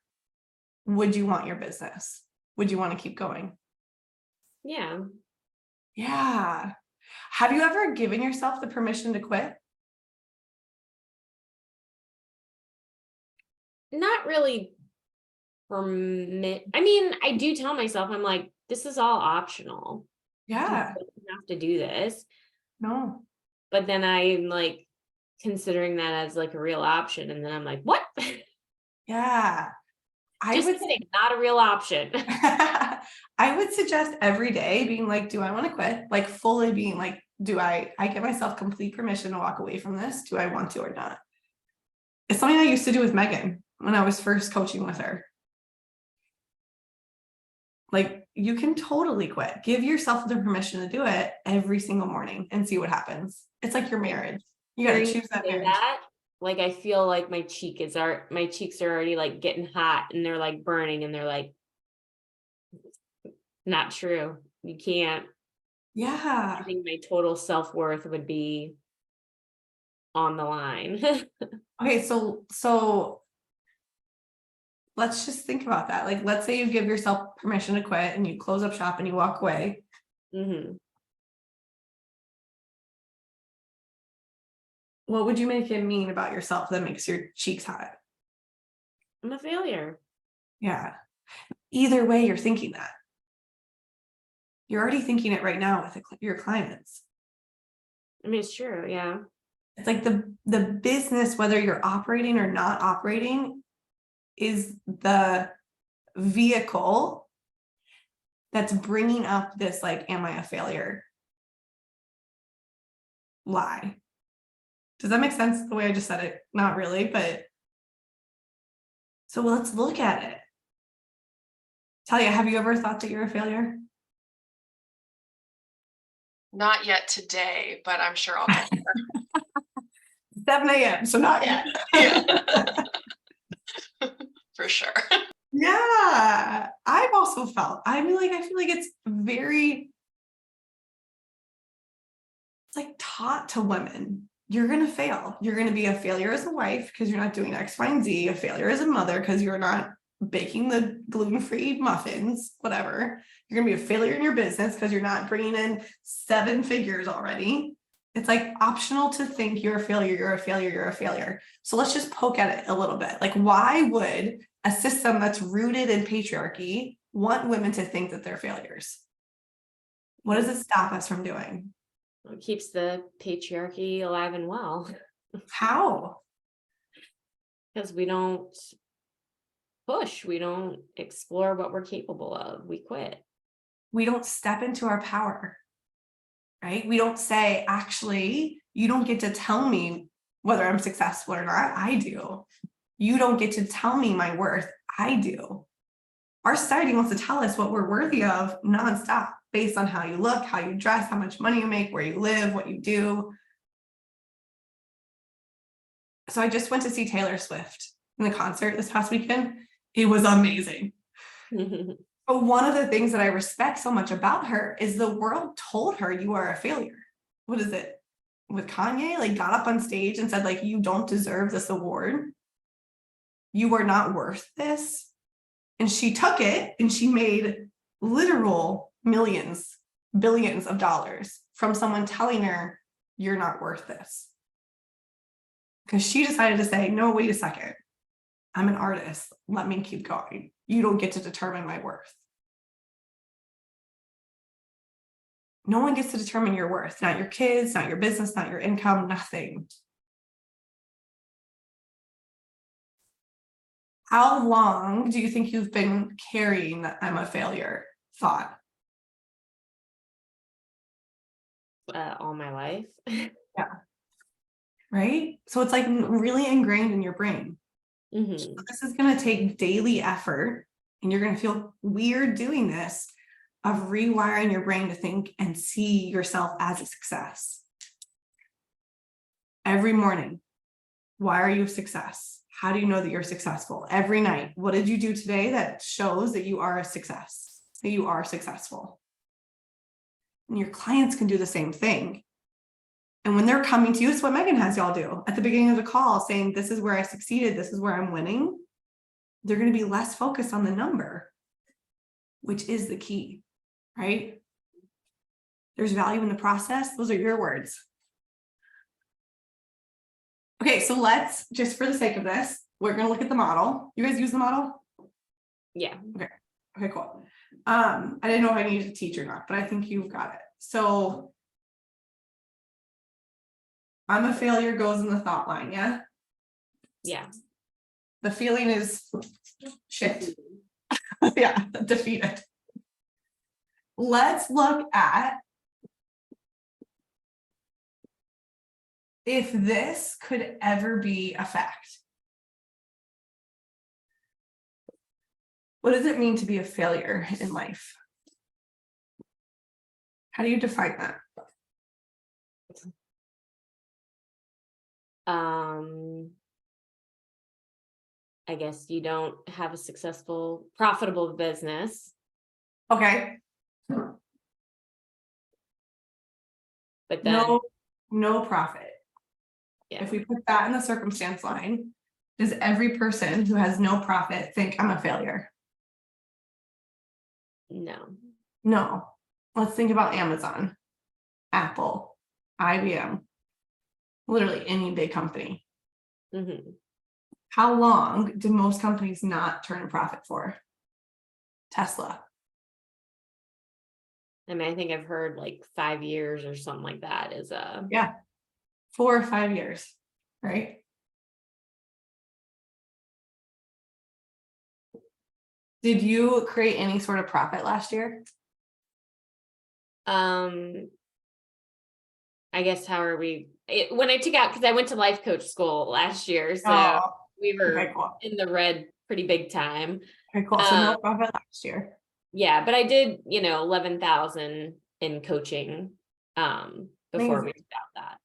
would you want your business? Would you want to keep going? Yeah. Yeah. Have you ever given yourself the permission to quit? Not really permit. I mean, I do tell myself, I'm like, this is all optional. Yeah. You don't have to do this. No. But then I'm like considering that as like a real option. And then I'm like, what? Yeah. Just kidding, not a real option. I would suggest every day being like, do I want to quit? Fully being like, do I give myself complete permission to walk away from this? Do I want to or not? It's something I used to do with Megan when I was first coaching with her. You can totally quit. Give yourself the permission to do it every single morning and see what happens. It's like your marriage. You got to choose that marriage. I feel like my cheeks are already getting hot and they're burning and they're not true. You can't. Yeah. I think my total self-worth would be on the line. Okay, so let's just think about that. Let's say you give yourself permission to quit and you close up shop and you walk away. Mm-hmm. What would you make it mean about yourself that makes your cheeks hot? I'm a failure. Yeah. Either way, you're thinking that. You're already thinking it right now with your clients. I mean, it's true. Yeah. It's like the business, whether you're operating or not operating, is the vehicle that's bringing up this am I a failure lie. Does that make sense the way I just said it? Not really, but so let's look at it. Talia, have you ever thought that you're a failure? Not yet today, but I'm sure I'll get there. 7 a.m. So not yet. Yeah. For sure. Yeah. I've also felt, I feel like it's very taught to women. You're going to fail. You're going to be a failure as a wife because you're not doing X, Y, and Z, a failure as a mother because you're not baking the gluten-free muffins, whatever. You're gonna be a failure in your business because you're not bringing in 7 figures already. It's like optional to think you're a failure, you're a failure, you're a failure. So let's just poke at it a little bit. Like, why would a system that's rooted in patriarchy want women to think that they're failures? What does it stop us from doing? It keeps the patriarchy alive and well How? because we don't push, we don't explore what we're capable of, we quit. We don't step into our power, right? We don't say, actually, you don't get to tell me whether I'm successful or not. I do. You don't get to tell me my worth. I do. Our society wants to tell us what we're worthy of nonstop based on how you look, how you dress, how much money you make, where you live, what you do. So I just went to see Taylor Swift in the concert this past weekend. It was amazing. But one of the things that I respect so much about her is the world told her you are a failure. What is it? With Kanye, like, got up on stage and said, like, you don't deserve this award. You are not worth this. And she took it and she made literal millions, billions of dollars from someone telling her you're not worth this. Because she decided to say, no, wait a second. I'm an artist. Let me keep going. You don't get to determine my worth. No one gets to determine your worth, not your kids, not your business, not your income, nothing. How long do you think you've been carrying that I'm a failure thought? All my life. Right? So it's like really ingrained in your brain. Mhm. This is going to take daily effort, and you're going to feel weird doing this, of rewiring your brain to think and see yourself as a success. Every morning, why are you a success? How do you know that you're successful? Every night, what did you do today that shows that you are a success, that you are successful? And your clients can do the same thing. And when they're coming to you, it's what Megan has y'all do at the beginning of the call, saying, this is where I succeeded, this is where I'm winning. They're going to be less focused on the number, which is the key, right? There's value in the process. Those are your words. Okay, so let's, just for the sake of this, we're going to look at the model. You guys use the model? Yeah. Okay, cool. I didn't know if I needed to teach or not, but I think you've got it. So I'm a failure goes in the thought line, yeah? Yeah. The feeling is shit. Yeah, defeated. Let's look at if this could ever be a fact. What does it mean to be a failure in life? How do you define that? I guess you don't have a successful, profitable business, Okay, but then no profit. yeah. If we put that in the circumstance line, does every person who has no profit think I'm a failure? No. No. Let's think about Amazon, Apple, IBM, literally any big company. Mm-hmm. How long do most companies not turn a profit for? Tesla. I mean, I think I've heard like 5 years or something like that is a Yeah. 4 or 5 years, right? Did you create any sort of profit last year? I guess how are we when I took out, because I went to life coach school last year, so Oh, we were okay, cool. in the red pretty big time. Okay, cool. So no profit last year. Yeah, but I did, 11,000 in coaching before we Amazing. took out that,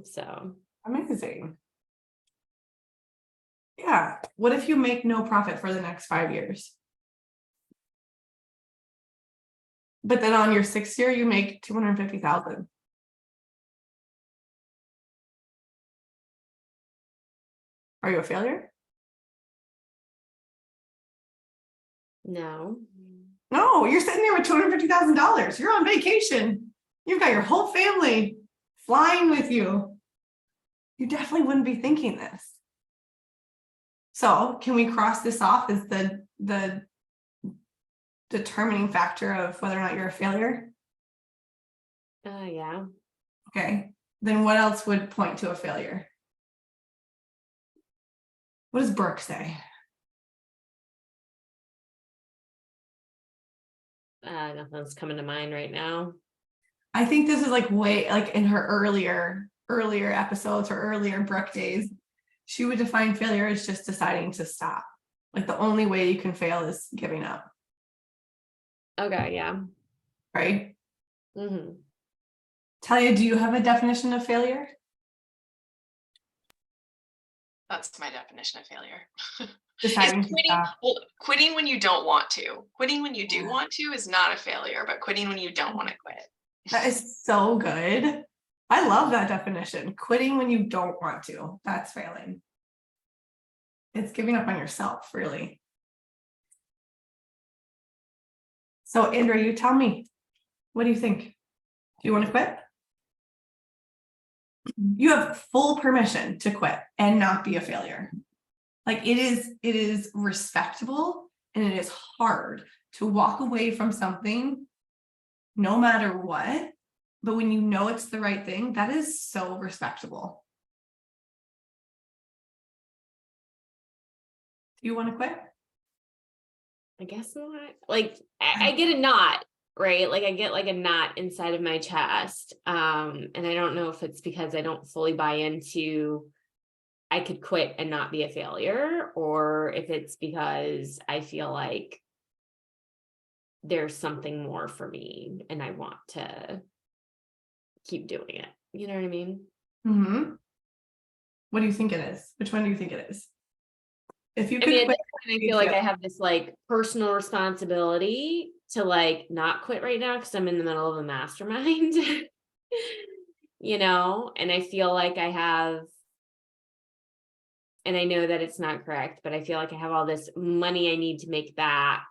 so Amazing. Yeah. What if you make no profit for the next 5 years? But then on your 6th year, you make 250,000. Are you a failure? No. No, you're sitting there with $250,000. You're on vacation. You've got your whole family flying with you. You definitely wouldn't be thinking this. So can we cross this off as the determining factor of whether or not you're a failure? Yeah. Okay. Then what else would point to a failure? What does Brooke say? Nothing's coming to mind right now. I think this is like way like in her earlier episodes or earlier Brooke days. She would define failure as just deciding to stop. Like the only way you can fail is giving up, Okay, yeah. right? Mm-hmm. Talia, do you have a definition of failure? That's my definition of failure. Deciding Is to quitting, stop. well, quitting when you don't want to. Quitting when you do Yeah. want to is not a failure, but quitting when you don't want to quit. That is so good. I love that definition. Quitting when you don't want to. That's failing. It's giving up on yourself, really. So, Andrea, you tell me, what do you think? Do you want to quit? You have full permission to quit and not be a failure. Like it is respectable and it is hard to walk away from something no matter what. But when you know it's the right thing, that is so respectable. Do you want to quit? I guess not. Like I get a knot, right? Like I get like a knot inside of my chest. And I don't know if it's because I don't fully buy into I could quit and not be a failure, or if it's because I feel like there's something more for me and I want to keep doing it. You know what I mean? Mm-hmm. What do you think it is? Which one do you think it is? If you I could mean, at quit, this point, I feel like I have this like personal responsibility to like not quit right now because I'm in the middle of a mastermind, you know, and I feel like I have, and I know that it's not correct, but I feel like I have all this money I need to make back,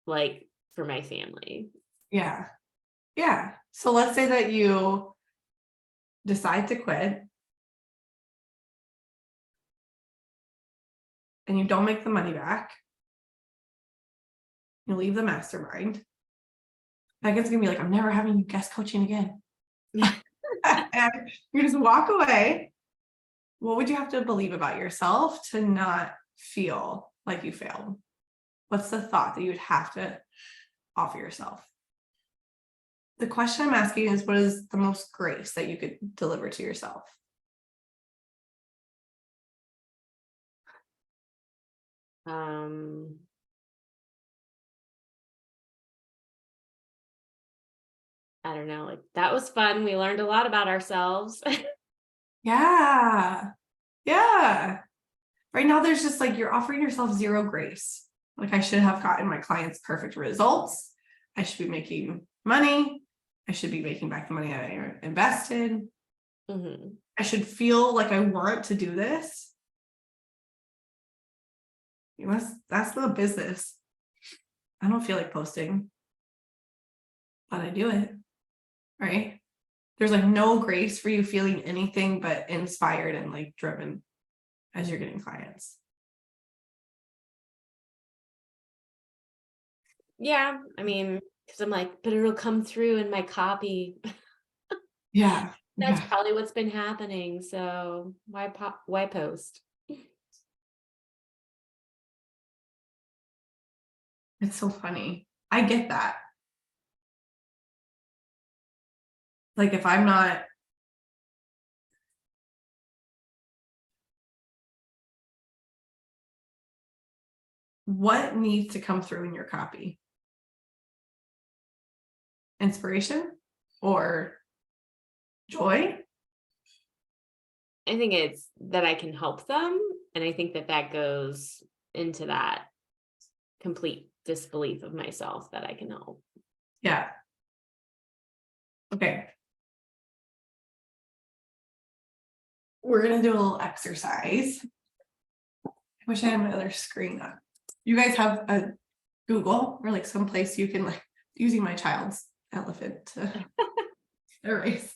like for my family. yeah. Yeah. So let's say that you decide to quit and you don't make the money back. You leave the mastermind. Megan's gonna be like, I'm never having you guest coaching again. And you just walk away. What would you have to believe about yourself to not feel like you failed? What's the thought that you would have to offer yourself? The question I'm asking is, what is the most grace that you could deliver to yourself? I don't know, like that was fun. We learned a lot about ourselves. Yeah. Yeah. Right now, there's just like you're offering yourself zero grace. Like, I should have gotten my clients perfect results. I should be making money. I should be making back the money I invested. Mm-hmm. I should feel like I want to do this. That's the business. I don't feel like posting, but I do it. Right? There's like no grace for you feeling anything but inspired and like driven as you're getting clients. Yeah, I mean, because I'm like, but it'll come through in my copy. Yeah. That's Yeah. probably what's been happening. So why post? It's so funny. I get that. Like if I'm not what needs to come through in your copy? Inspiration or joy? I think it's that I can help them. And I think that goes into that complete disbelief of myself that I can help. Yeah. Okay. We're going to do a little exercise. I wish I had my other screen up. You guys have a Google or like someplace you can like using my child's elephant to erase.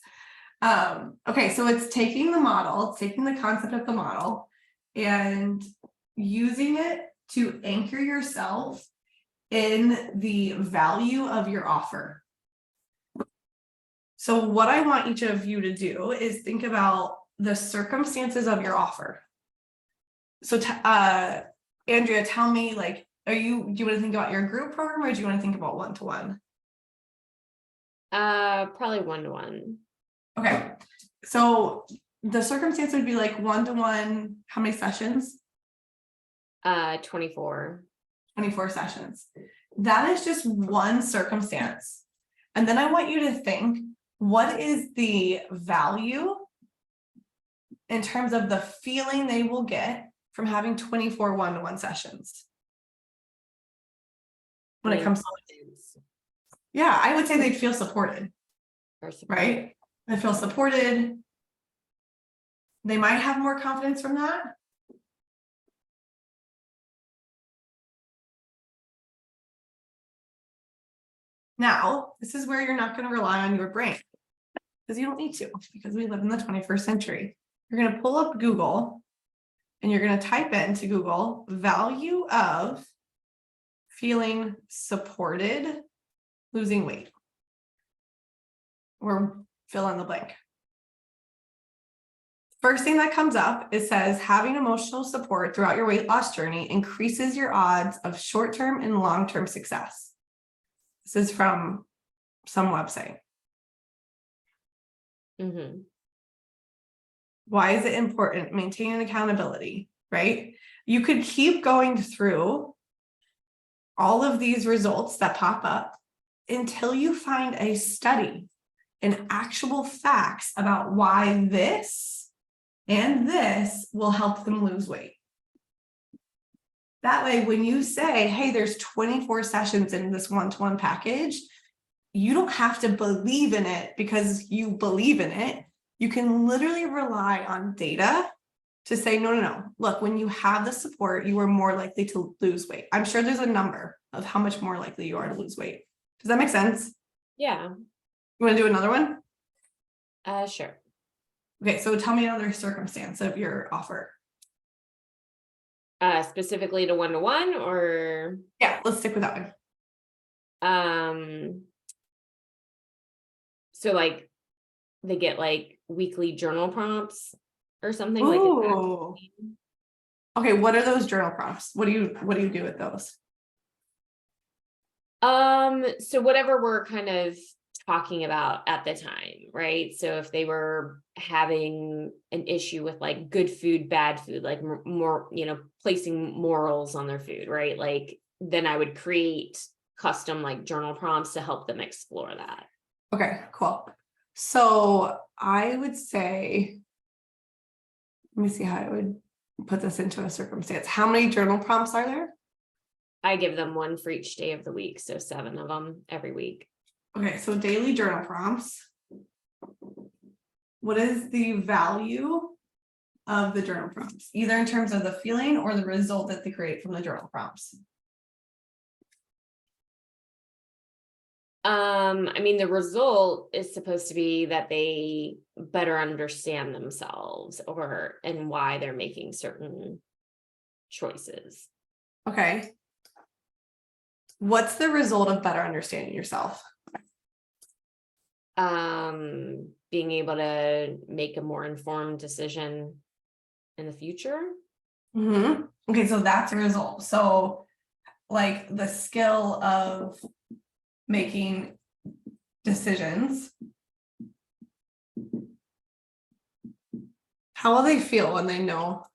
Okay, so it's taking the model, it's taking the concept of the model and using it to anchor yourself in the value of your offer. So what I want each of you to do is think about the circumstances of your offer. So Andrea, tell me, like, do you want to think about your group program or do you want to think about one-to-one? Probably one-to-one. Okay, so the circumstance would be like one-to-one, how many sessions? 24. 24 sessions. That is just one circumstance. And then I want you to think, what is the value in terms of the feeling they will get from having 24 one-to-one sessions? When it comes to, yeah, I would say they'd feel supported, right? They feel supported. They might have more confidence from that. Now, this is where you're not going to rely on your brain because you don't need to, because we live in the 21st century. You're going to pull up Google and you're going to type into Google value of feeling supported, losing weight, or fill in the blank. First thing that comes up, it says having emotional support throughout your weight loss journey increases your odds of short-term and long-term success. This is from some website. Mm-hmm. Why is it important? Maintaining accountability, right? You could keep going through all of these results that pop up until you find a study and actual facts about why this and this will help them lose weight. That way, when you say, hey, there's 24 sessions in this one-to-one package, you don't have to believe in it because you believe in it. You can literally rely on data to say, no. Look, when you have the support, you are more likely to lose weight. I'm sure there's a number of how much more likely you are to lose weight. Does that make sense? Yeah. You want to do another one? Sure. Okay, so tell me another circumstance of your offer. Specifically to one-to-one or Yeah, let's stick with that one. So like they get like weekly journal prompts or something like Ooh. Okay, what are those journal prompts? What do you do with those? So whatever we're kind of talking about at the time, right? So if they were having an issue with like good food, bad food, like more, placing morals on their food, right? Like then I would create custom like journal prompts to help them explore that. Okay, cool. So I would say, let me see how I would put this into a circumstance. How many journal prompts are there? I give them one for each day of the week. So 7 of them every week. Okay, so daily journal prompts. What is the value of the journal prompts, either in terms of the feeling or the result that they create from the journal prompts? I mean, the result is supposed to be that they better understand themselves and why they're making certain choices. Okay. What's the result of better understanding yourself? Being able to make a more informed decision in the future. Mm-hmm. Okay, so that's a result. So like the skill of making decisions. How will they feel when they know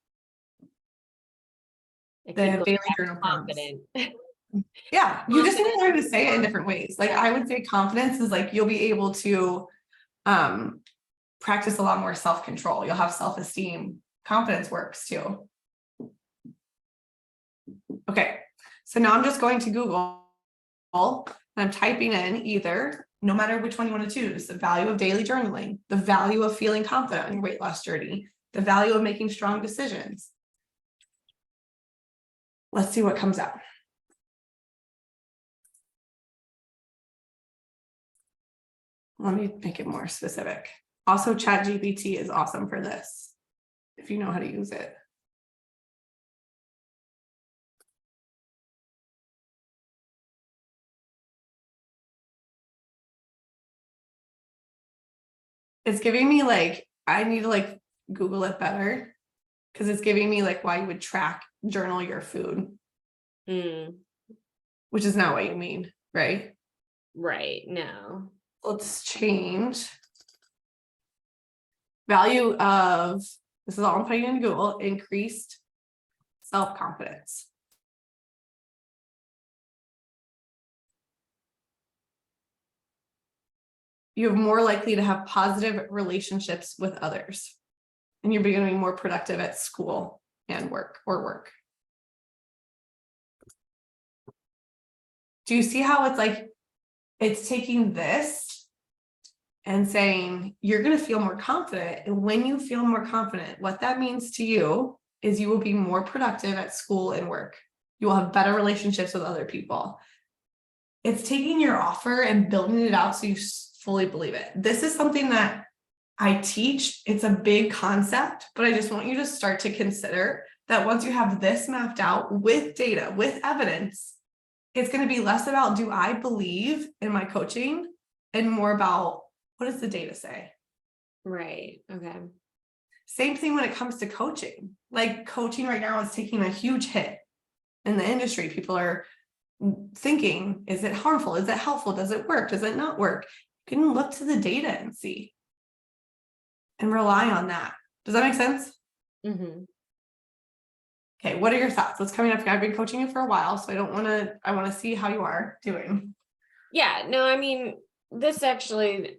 they have daily journal prompts? Yeah, you just need to learn to say it in different ways. Like I would say confidence is like you'll be able to practice a lot more self-control. You'll have self-esteem. Confidence works too. Okay, so now I'm just going to Google and I'm typing in either, no matter which one you want to choose, the value of daily journaling, the value of feeling confident on your weight loss journey, the value of making strong decisions. Let's see what comes up. Let me make it more specific. Also, ChatGPT is awesome for this, if you know how to use it. It's giving me like, I need to like Google it better because it's giving me like why you would journal your food, which is not what you mean, right? Right. No. Let's change value of, this is all I'm putting in Google, increased self-confidence. You're more likely to have positive relationships with others, and you're going to be more productive at school and work. Do you see how it's like, it's taking this and saying, you're going to feel more confident. And when you feel more confident, what that means to you is you will be more productive at school and work. You will have better relationships with other people. It's taking your offer and building it out so you fully believe it. This is something that I teach. It's a big concept, but I just want you to start to consider that once you have this mapped out with data, with evidence, it's going to be less about, do I believe in my coaching, and more about, what does the data say? Right. Okay. Same thing when it comes to coaching. Like, coaching right now is taking a huge hit in the industry. People are thinking, is it harmful? Is it helpful? Does it work? Does it not work? You can look to the data and see and rely on that. Does that make sense? Mm-hmm. Okay, what are your thoughts? What's coming up? I've been coaching you for a while, so I want to see how you are doing. Yeah, no, I mean, this actually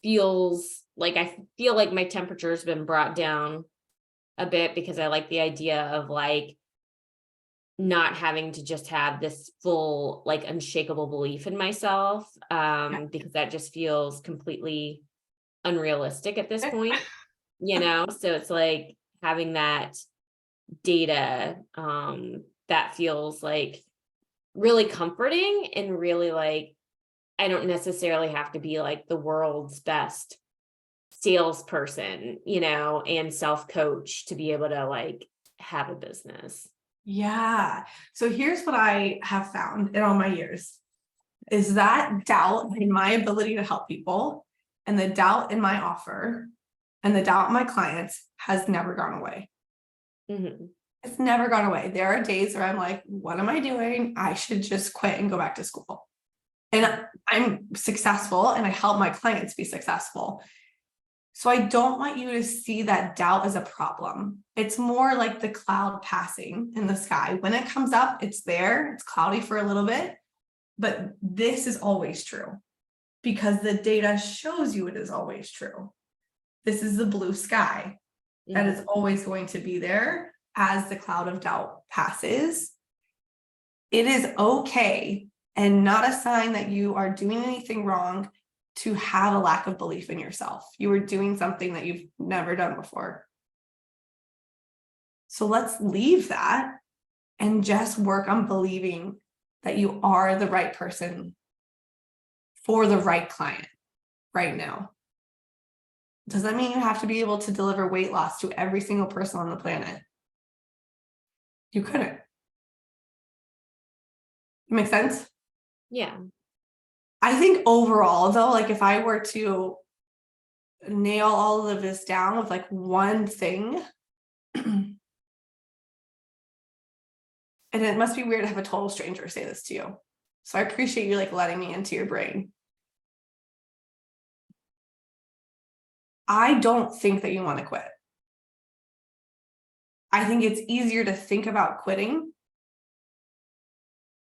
feels like, I feel like my temperature has been brought down a bit, because I like the idea of like not having to just have this full, like, unshakable belief in myself, because that just feels completely unrealistic at this point, so it's like having that data, that feels like really comforting, and really like, I don't necessarily have to be like the world's best salesperson, and self-coach to be able to like have a business. Yeah. So here's what I have found in all my years is that doubt in my ability to help people, and the doubt in my offer, and the doubt in my clients has never gone away. Mm-hmm. It's never gone away. There are days where I'm like, what am I doing? I should just quit and go back to school. And I'm successful and I help my clients be successful. So I don't want you to see that doubt as a problem. It's more like the cloud passing in the sky. When it comes up, it's there. It's cloudy for a little bit, but this is always true because the data shows you it is always true. This is the blue sky that is always going to be there as the cloud of doubt passes. It is okay and not a sign that you are doing anything wrong to have a lack of belief in yourself. You are doing something that you've never done before. So let's leave that and just work on believing that you are the right person for the right client right now. Does that mean you have to be able to deliver weight loss to every single person on the planet? You couldn't. Make sense? Yeah. I think overall, though, like if I were to nail all of this down with like one thing, and it must be weird to have a total stranger say this to you. So I appreciate you like letting me into your brain. I don't think that you want to quit. I think it's easier to think about quitting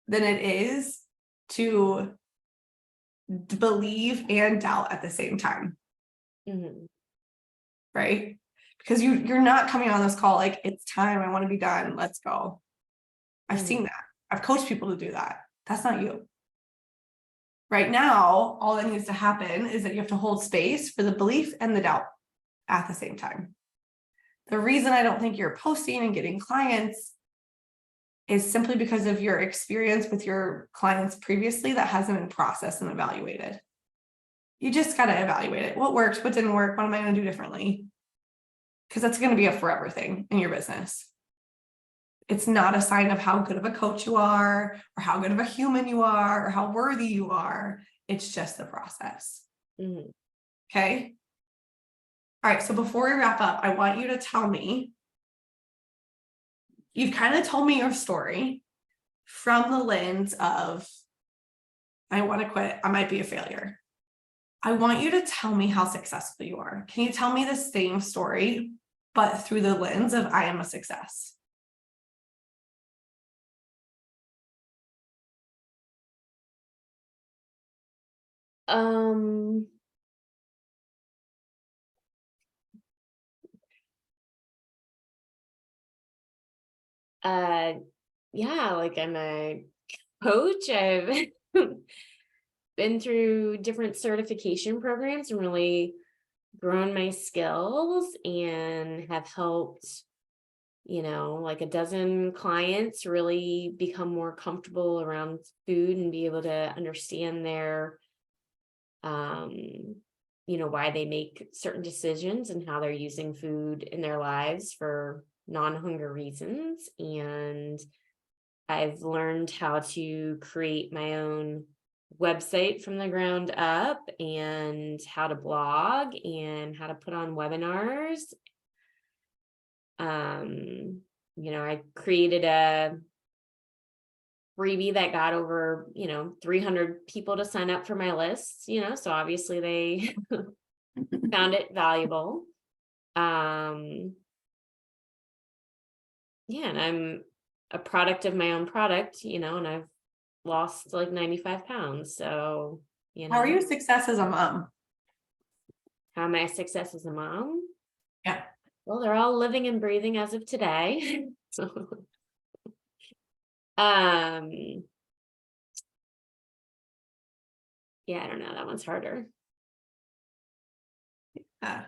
than it is to believe and doubt at the same time. Mm-hmm. Right? Because you're not coming on this call like, it's time, I want to be done, let's go. I've seen that. I've coached people to do that. That's not you. Right now, all that needs to happen is that you have to hold space for the belief and the doubt at the same time. The reason I don't think you're posting and getting clients is simply because of your experience with your clients previously that hasn't been processed and evaluated. You just got to evaluate it. What worked? What didn't work? What am I going to do differently? Because that's going to be a forever thing in your business. It's not a sign of how good of a coach you are, or how good of a human you are, or how worthy you are. It's just the process. Mhm. Okay. All right. So before we wrap up, I want you to tell me, you've kind of told me your story from the lens of, I want to quit. I might be a failure. I want you to tell me how successful you are. Can you tell me the same story, but through the lens of I am a success? Um, uh, yeah, like I'm a coach. I've been through different certification programs and really grown my skills and have helped, like a dozen clients really become more comfortable around food and be able to understand their, why they make certain decisions and how they're using food in their lives for non-hunger reasons. And I've learned how to create my own website from the ground up and how to blog and how to put on webinars. I created a freebie that got over, 300 people to sign up for my list, so obviously they found it valuable. And I'm a product of my own product, and I've lost like 95 pounds. So, How are you a success as a mom? how am I a success as a mom? Yeah. Well, they're all living and breathing as of today. Yeah, I don't know. That one's harder. Yeah.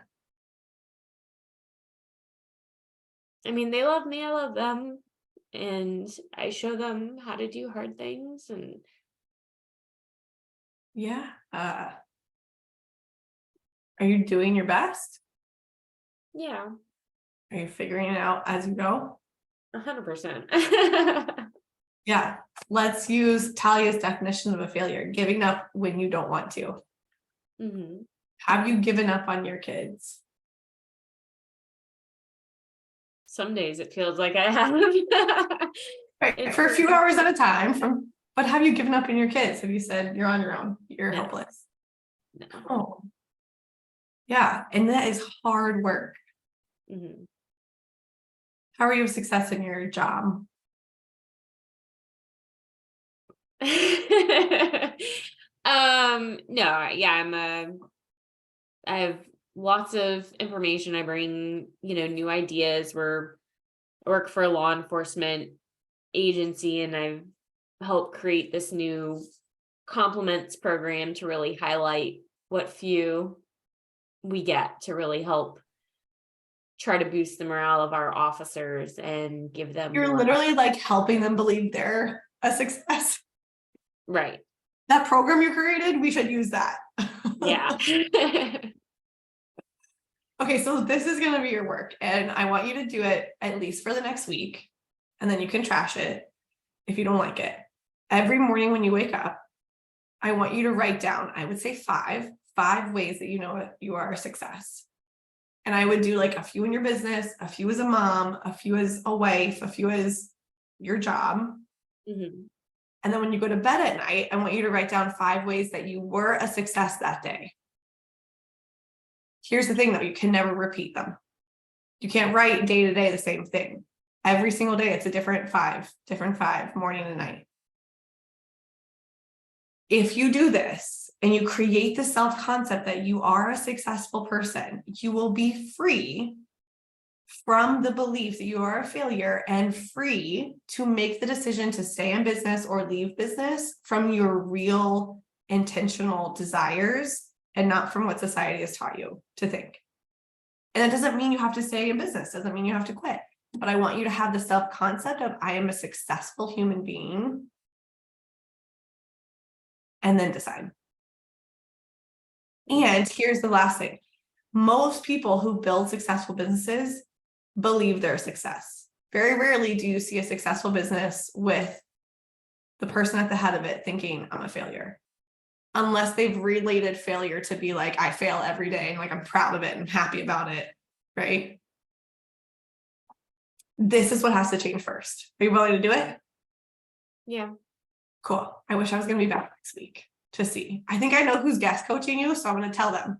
I mean, they love me, I love them, and I show them how to do hard things. And Yeah. Are you doing your best? yeah, Are you figuring it out as you go? 100%. Yeah. Let's use Talia's definition of a failure: giving up when you don't want to. Mhm. Have you given up on your kids? Some days it feels like I have. Right. It's For a few hours at a time, but have you given up on your kids? Have you said you're on your own? You're No. helpless. No. Oh. Yeah. And that is hard work. Mhm. How are you a success in your job? No, yeah, I have lots of information. I bring, new ideas. I work for a law enforcement agency, and I've helped create this new compliments program to really highlight what few we get to really help try to boost the morale of our officers and give them You're more. literally like helping them believe they're a success. Right. That program you created, we should use that. Yeah. Okay, so this is going to be your work, and I want you to do it at least for the next week, and then you can trash it if you don't like it. Every morning when you wake up, I want you to write down, I would say five ways that you know you are a success. And I would do like a few in your business, a few as a mom, a few as a wife, a few as your job. Mhm. And then when you go to bed at night, I want you to write down 5 ways that you were a success that day. Here's the thing though, you can never repeat them. You can't write day to day the same thing. Every single day, it's a different five, morning and night. If you do this and you create the self-concept that you are a successful person, you will be free from the belief that you are a failure and free to make the decision to stay in business or leave business from your real intentional desires and not from what society has taught you to think. And that doesn't mean you have to stay in business, doesn't mean you have to quit. But I want you to have the self-concept of I am a successful human being, and then decide. And here's the last thing. Most people who build successful businesses believe they're a success. Very rarely do you see a successful business with the person at the head of it thinking I'm a failure. Unless they've related failure to be like, I fail every day and like I'm proud of it and happy about it, right? This is what has to change first. Are you willing to do it? Yeah. Cool. I wish I was going to be back next week to see. I think I know who's guest coaching you, so I'm going to tell them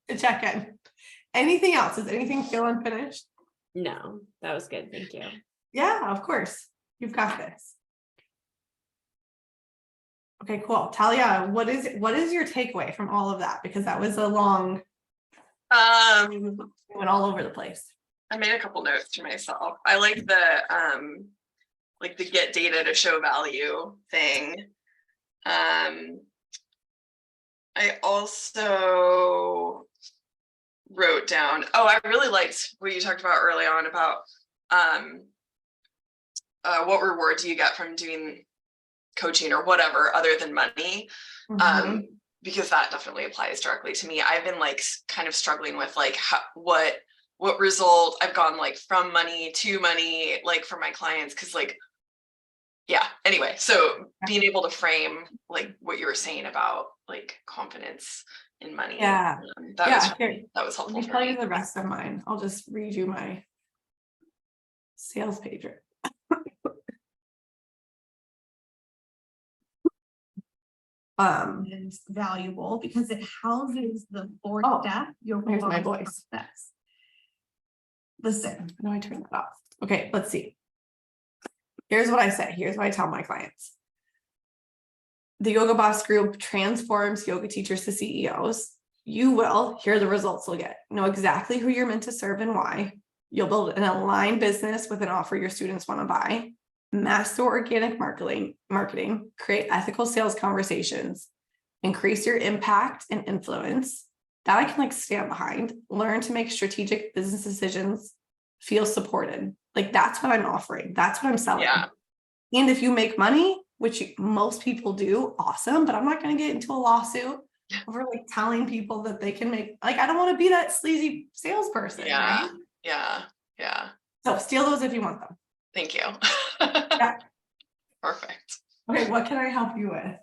to check in. Anything else? Is anything feel unfinished? No, that was good. Thank you. Yeah, of course. You've got this. Okay, cool. Talia, what is your takeaway from all of that? Because that was a long, went all over the place. I made a couple notes for myself. I like the get data to show value thing. I also wrote down, I really liked what you talked about early on about what reward do you get from doing coaching or whatever other than money. Because that definitely applies directly to me. I've been like kind of struggling with like what result I've gone like from money to money, like for my clients. Cause like, yeah, anyway, so being able to frame like what you were saying about like confidence in money. Yeah. That was helpful. Let me tell you the rest of mine. I'll just read you my sales page. Is valuable because it houses the four step. Here's my voice. Listen, No, I turned that off. Okay, let's see. Here's what I say. Here's what I tell my clients. The Yoga Boss Group transforms yoga teachers to CEOs. You will, here are the results you'll get. Know exactly who you're meant to serve and why. You'll build an aligned business with an offer your students want to buy. Master organic marketing, create ethical sales conversations, increase your impact and influence. That I can like stand behind, learn to make strategic business decisions, feel supported. Like that's what I'm offering. That's what I'm selling. Yeah. And if you make money, which most people do, awesome, but I'm not going to get into a lawsuit over like telling people that they can make, like, I don't want to be that sleazy salesperson. Yeah. Right? Yeah. So steal those if you want them. Thank you. Yeah. Perfect. Okay. What can I help you with?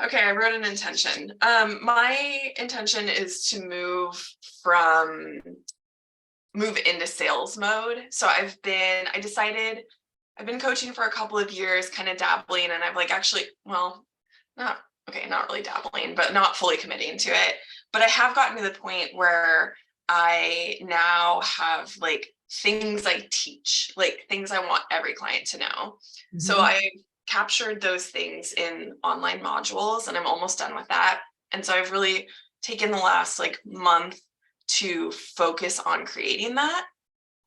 Okay, I wrote an intention. My intention is to move into sales mode. So I've been coaching for a couple of years, kind of dabbling, and I've like actually, well, not really dabbling, but not fully committing to it. But I have gotten to the point where I now have like things I teach, like things I want every client to know. So I captured those things in online modules and I'm almost done with that. And so I've really taken the last like month to focus on creating that.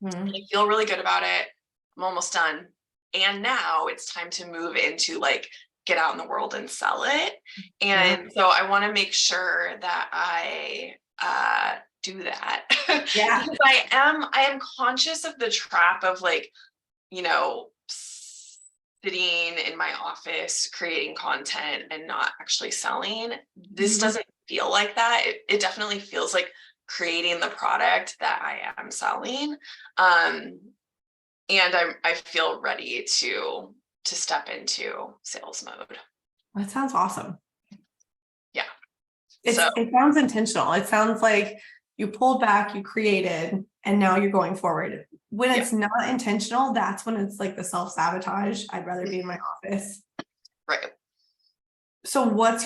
And I feel really good about it. I'm almost done. And now it's time to move into like get out in the world and sell it. And so I want to make sure that I do that. Yeah. Because I am conscious of the trap of like, sitting in my office creating content and not actually selling. This doesn't feel like that. It definitely feels like creating the product that I am selling. And I feel ready to step into sales mode. That sounds awesome. Yeah. It sounds intentional. It sounds like you pulled back, you created, and now you're going forward. When it's not intentional, that's when it's like the self-sabotage. I'd rather be in my office. Right. So what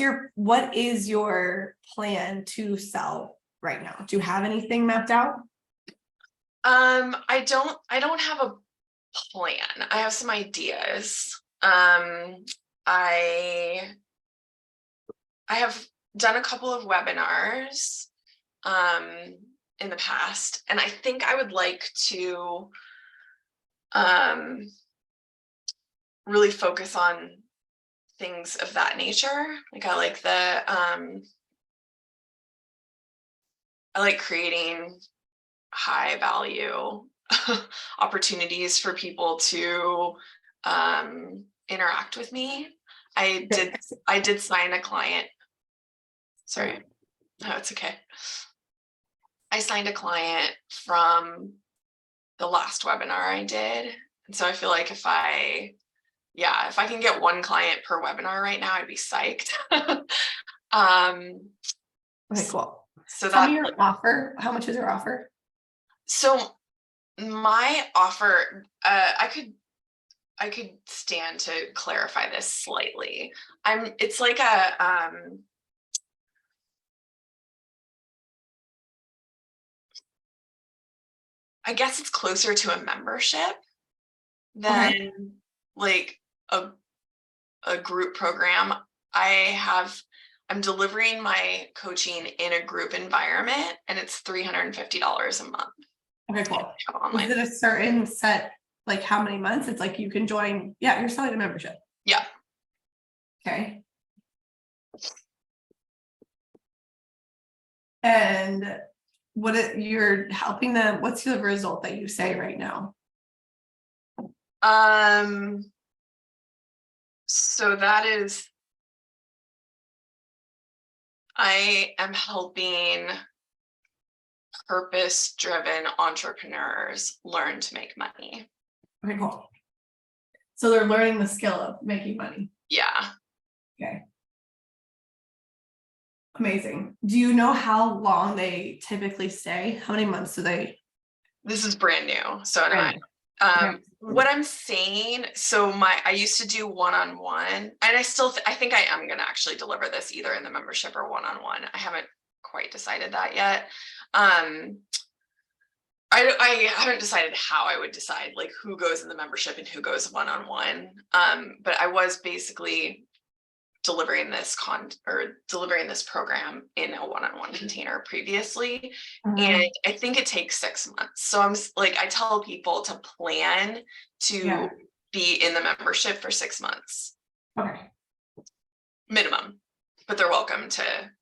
is your plan to sell right now? Do you have anything mapped out? I don't have a plan. I have some ideas. I have done a couple of webinars in the past, and I think I would like to really focus on things of that nature. Like I like creating high value opportunities for people to interact with me. I did sign a client Sorry. No, it's okay. I signed a client from the last webinar I did. And so I feel like if I can get one client per webinar right now, I'd be psyched. Okay, cool. So Tell me that, your offer. How much is your offer? so my offer, I could stand to clarify this slightly. It's like I guess it's closer to a membership than like a group program. I'm delivering my coaching in a group environment, and it's $350 a month. Okay, cool. Online. Is it a certain set, like how many months? It's like you can join, yeah, you're selling a membership. Yeah. Okay. And you're helping them, what's the result that you say right now? So that is, I am helping purpose-driven entrepreneurs learn to make money. Okay, cool. So they're learning the skill of making money. Yeah. Okay. Amazing. Do you know how long they typically stay? How many months do they? This is brand new. So Brand anyway, Okay. what I'm saying, so I used to do one-on-one, and I still, I think I am going to actually deliver this either in the membership or one-on-one. I haven't quite decided that yet. I haven't decided how I would decide like who goes in the membership and who goes one-on-one. But I was basically delivering this program in a one-on-one container previously. And I think it takes 6 months. So I tell people to plan to be in the membership for 6 months. Okay. Minimum, but they're welcome to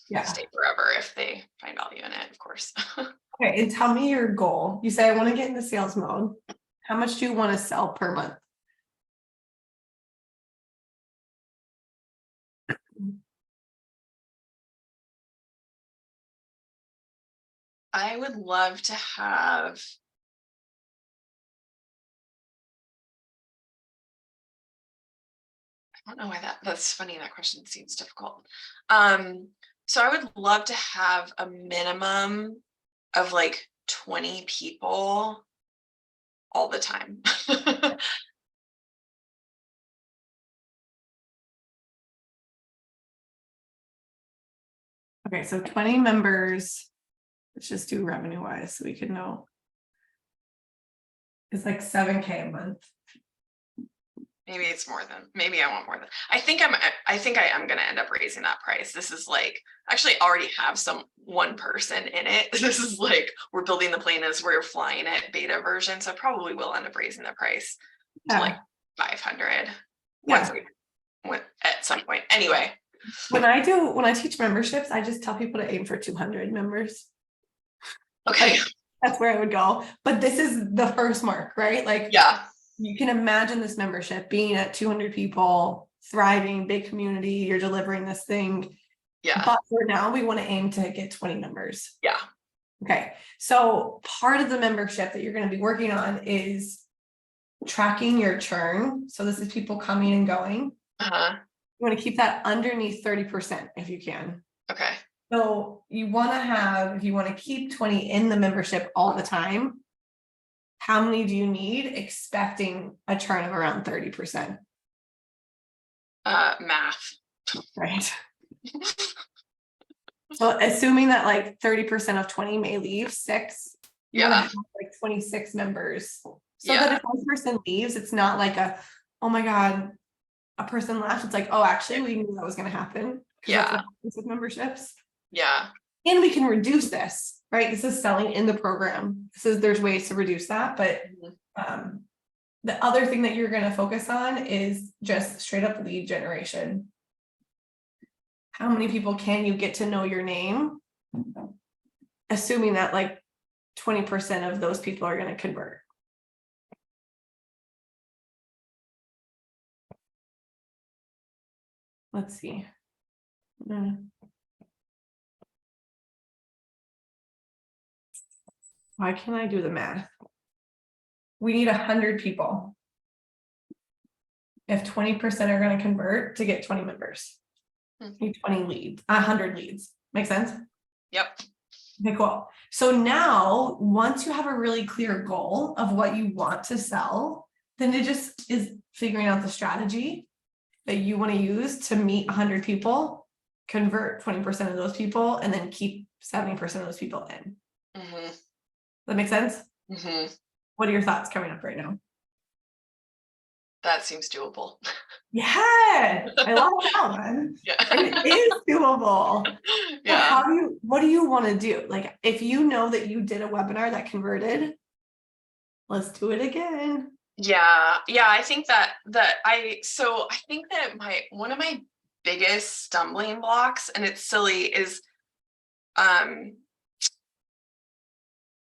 Yeah. stay forever if they find value in it, of course. Okay, and tell me your goal. You say, I want to get into sales mode. How much do you want to sell per month? I would love to have, I don't know why that's funny. That question seems difficult. So I would love to have a minimum of like 20 people all the time. Okay, so 20 members. Let's just do revenue wise so we can know. It's like $7,000 a month. Maybe I want more than, I think I am going to end up raising that price. This is like, actually already have one person in it. This is like, we're building the plane as we're flying it beta version. So I probably will end up raising the price to like 500 at some point. Anyway. When I teach memberships, I just tell people to aim for 200 members. Okay. Like, that's where I would go. But this is the first mark, right? Like, yeah. You can imagine this membership being at 200 people, thriving, big community, you're delivering this thing. Yeah. But for now, we want to aim to get 20 members. Yeah. Okay. So part of the membership that you're going to be working on is tracking your churn. So this is people coming and going. Uh-huh. You want to keep that underneath 30% if you can. Okay. So you want to have, if you want to keep 20 in the membership all the time, how many do you need expecting a churn of around 30%? Math. Right. So assuming that like 30% of 20 may leave, 6, you want to have like 26 members. So that if one person leaves, it's not like oh my God, a person left. It's like, oh, actually we knew that was going to happen. That's what happens with memberships. Yeah. And we can reduce this, right? This is selling in the program. There's ways to reduce that, but the other thing that you're going to focus on is just straight up lead generation. How many people can you get to know your name? Assuming that like 20% of those people are going to convert. Let's see. why can't I do the math? We need 100 people. If 20% are going to convert to get 20 members. Need 20 leads, 100 leads. Make sense? Yep. Okay, cool. So now, once you have a really clear goal of what you want to sell, then it just is figuring out the strategy that you want to use to meet 100 people, convert 20% of those people, and then keep 70% of those people in. Mm-hmm. That make sense? Mm-hmm. What are your thoughts coming up right now? That seems doable. Yeah, I love that one. Yeah. It is doable. So Yeah. what do you want to do? Like, if you know that you did a webinar that converted, let's do it again. Yeah. I think that I think that one of my biggest stumbling blocks, and it's silly, is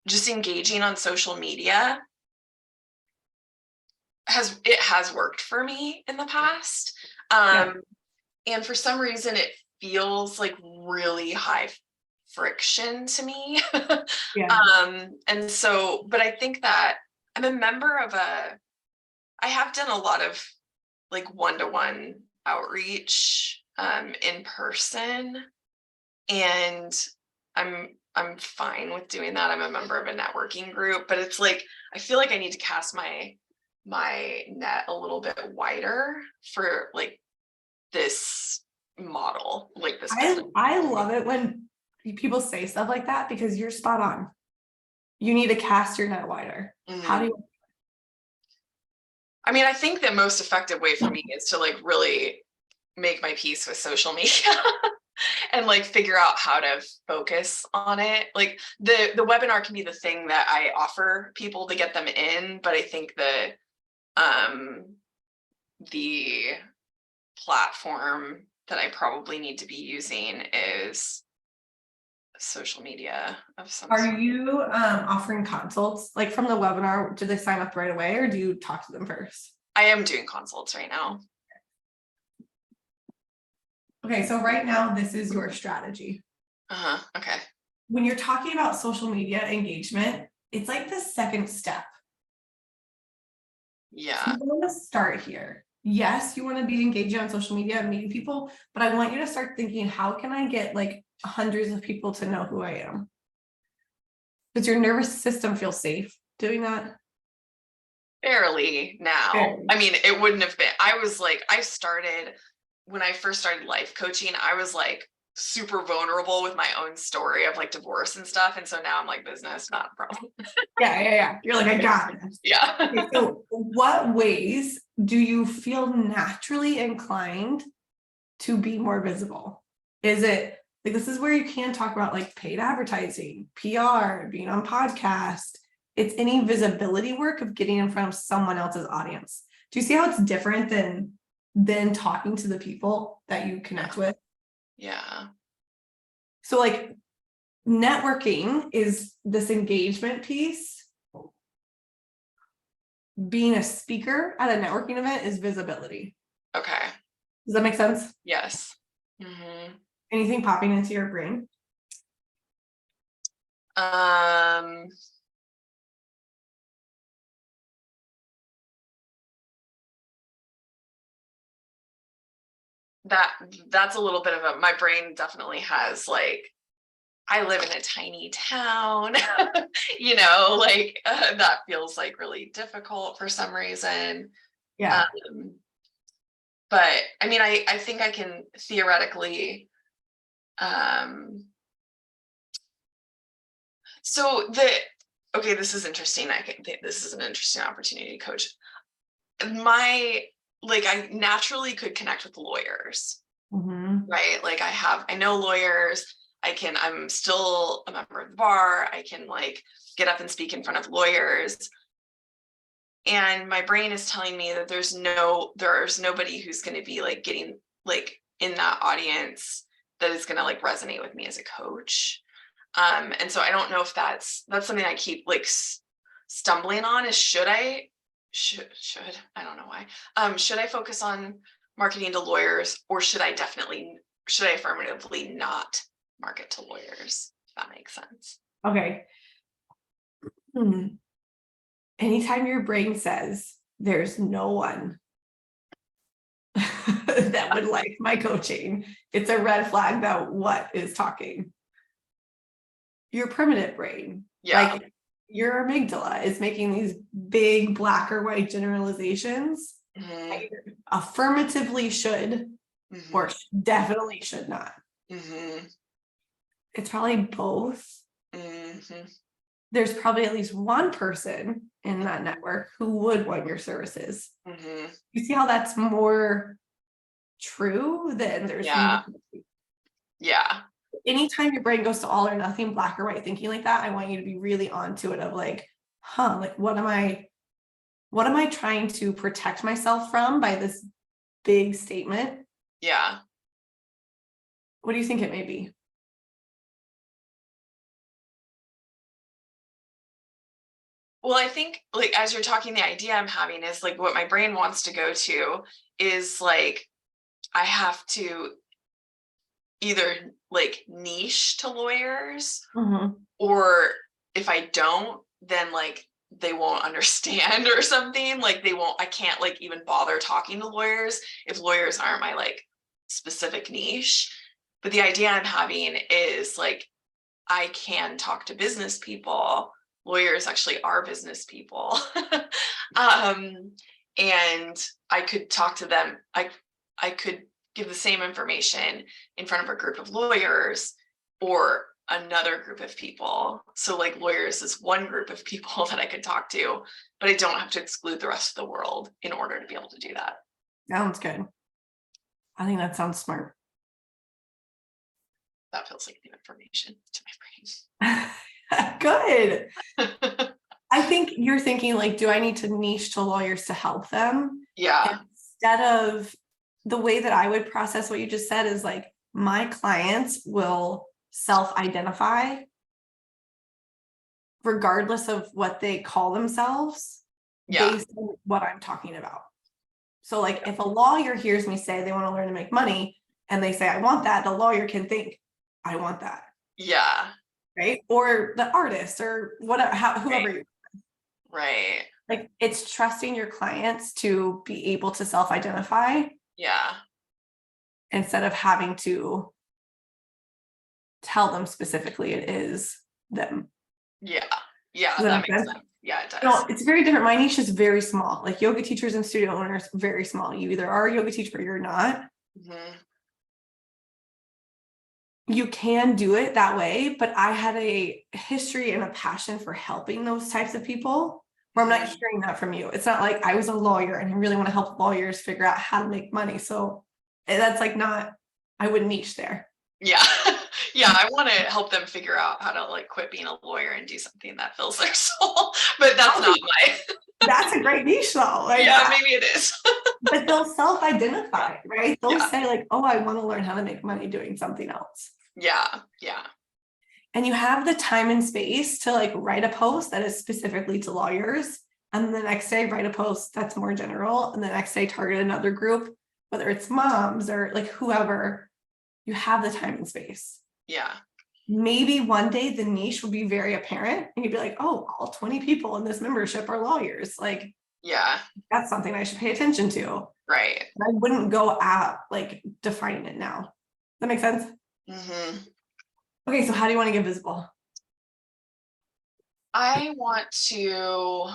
just engaging on social media. Has worked for me in the past. And for some reason it feels like really high friction to me. Yeah. And so, but I think that I'm a member of I have done a lot of like one-to-one outreach in person, and I'm fine with doing that. I'm a member of a networking group, but it's like I feel like I need to cast my net a little bit wider for like this model, like this business. I love it when people say stuff like that, because you're spot on. You need to cast your net wider. How do you? I mean, I think the most effective way for me is to like really make my peace with social media and like figure out how to focus on it. Like the webinar can be the thing that I offer people to get them in, but I think the platform that I probably need to be using is social media of some sort. Are you offering consults like from the webinar? Do they sign up right away, or do you talk to them first? I am doing consults right now. Okay, so right now this is your strategy. Okay. When you're talking about social media engagement, it's like the second step. Yeah. So you want to start here. Yes, you want to be engaging on social media and meeting people, but I want you to start thinking, how can I get like hundreds of people to know who I am? Does your nervous system feel safe doing that? Barely now. Barely. I mean, it wouldn't have been. I was like, when I first started life coaching, I was like super vulnerable with my own story of like divorce and stuff. And so now I'm like, business, not a problem. Yeah. You're like, I got it. Yeah. Okay, so what ways do you feel naturally inclined to be more visible? Is it like, this is where you can talk about like paid advertising, PR, being on podcast. It's any visibility work of getting in front of someone else's audience. Do you see how it's different than talking to the people that you connect with? Yeah. So like networking is this engagement piece. Being a speaker at a networking event is visibility. Okay. Does that make sense? Yes. Mm-hmm. Anything popping into your brain? That's a little bit of my brain definitely has like, I live in a tiny town, like that feels like really difficult for some reason. Yeah. But I mean, I think I can theoretically, this is interesting. I think this is an interesting opportunity, coach. I naturally could connect with lawyers, right? Like I know lawyers. I'm still a member of the bar. I can like get up and speak in front of lawyers. And my brain is telling me that there's nobody who's going to be like getting like in that audience that is going to like resonate with me as a coach. And so I don't know if that's something I keep like stumbling on, is should I don't know why. Should I focus on marketing to lawyers, or should I affirmatively not market to lawyers? If that makes sense. Okay. Anytime your brain says there's no one that would like my coaching, it's a red flag that what is talking. Your primitive brain, Yeah. like your amygdala is making these big black or white generalizations. Mhm, Either affirmatively should mhm, or definitely should not. mhm, It's probably both. mhm. There's probably at least one person in that network who would want your services. Mhm. You see how that's more true than there's Yeah. Yeah. anytime your brain goes to all or nothing, black or white thinking like that, I want you to be really onto it of like, like what am I trying to protect myself from by this big statement? Yeah. What do you think it may be? Well, I think like as you're talking, the idea I'm having is like what my brain wants to go to is like I have to either like niche to lawyers, or if I don't, then like they won't understand or something. Like I can't like even bother talking to lawyers if lawyers aren't my like specific niche. But the idea I'm having is like I can talk to business people. Lawyers actually are business people. And I could talk to them. I could give the same information in front of a group of lawyers or another group of people. So like lawyers is one group of people that I could talk to, but I don't have to exclude the rest of the world in order to be able to do that. Sounds good. I think that sounds smart. That feels like new information to my Good. brain. I think you're thinking like, do I need to niche to lawyers to help them? Yeah. Instead of the way that I would process what you just said is like, my clients will self-identify regardless of what they call themselves Yeah. based on what I'm talking about. So like if a lawyer hears me say they want to learn to make money and they say, I want that, the lawyer can think, I want that. Yeah. Right. Or the artist or whatever, whoever you Right. like, it's trusting your clients to be able to self-identify Yeah. instead of having to tell them specifically it is them. Yeah. Yeah. Does that That make makes sense? sense. Yeah, it does. No, it's very different. My niche is very small. Like yoga teachers and studio owners, very small. You either are a yoga teacher or you're not. Mhm. You can do it that way, but I had a history and a passion for helping those types of people where I'm not hearing that from you. It's not like I was a lawyer and I really want to help lawyers figure out how to make money. So that's like not, I wouldn't niche there. Yeah. Yeah. I want to help them figure out how to like quit being a lawyer and do something that fills their soul. But that's not my. That's a great niche though. Like Yeah, maybe it is. but they'll self-identify, right? They'll Yeah. say like, oh, I want to learn how to make money doing something else. Yeah. Yeah. And you have the time and space to like write a post that is specifically to lawyers. And the next day write a post that's more general. And the next day target another group, whether it's moms or like whoever. You have the time and space. Yeah. Maybe one day the niche will be very apparent and you'd be like, oh, all 20 people in this membership are lawyers. Like, Yeah. that's something I should pay attention to. Right. I wouldn't go at like defining it now. That makes sense? Hmm. Okay, so how do you want to get visible? I want to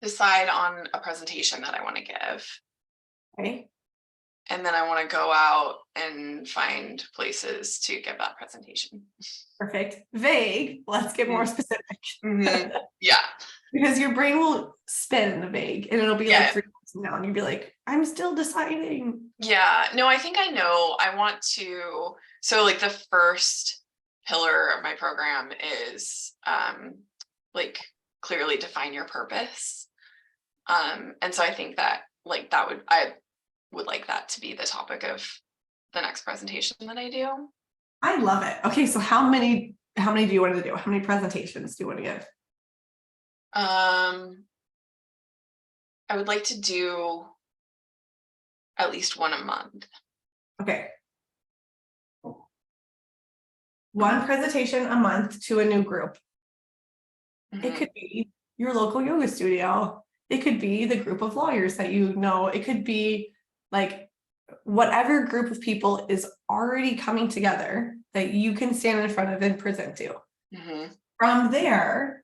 decide on a presentation that I want to give. Okay. And then I want to go out and find places to give that presentation. Perfect. Vague. Let's get more specific. Mhm. Yeah. Because your brain will spin in the vague and it'll be Yeah. like 3 months from now and you'll be like, I'm still deciding. Yeah. No, I think I know. I want to. So, like, the first pillar of my program is like clearly define your purpose. And so I think that like I would like that to be the topic of the next presentation that I do. I love it. Okay, so how many do you want to do? How many presentations do you want to give? I would like to do at least one a month. Okay. One presentation a month to a new group. It Mhm. could be your local yoga studio. It could be the group of lawyers that you know. It could be like whatever group of people is already coming together that you can stand in front of and present to. Mhm. From there,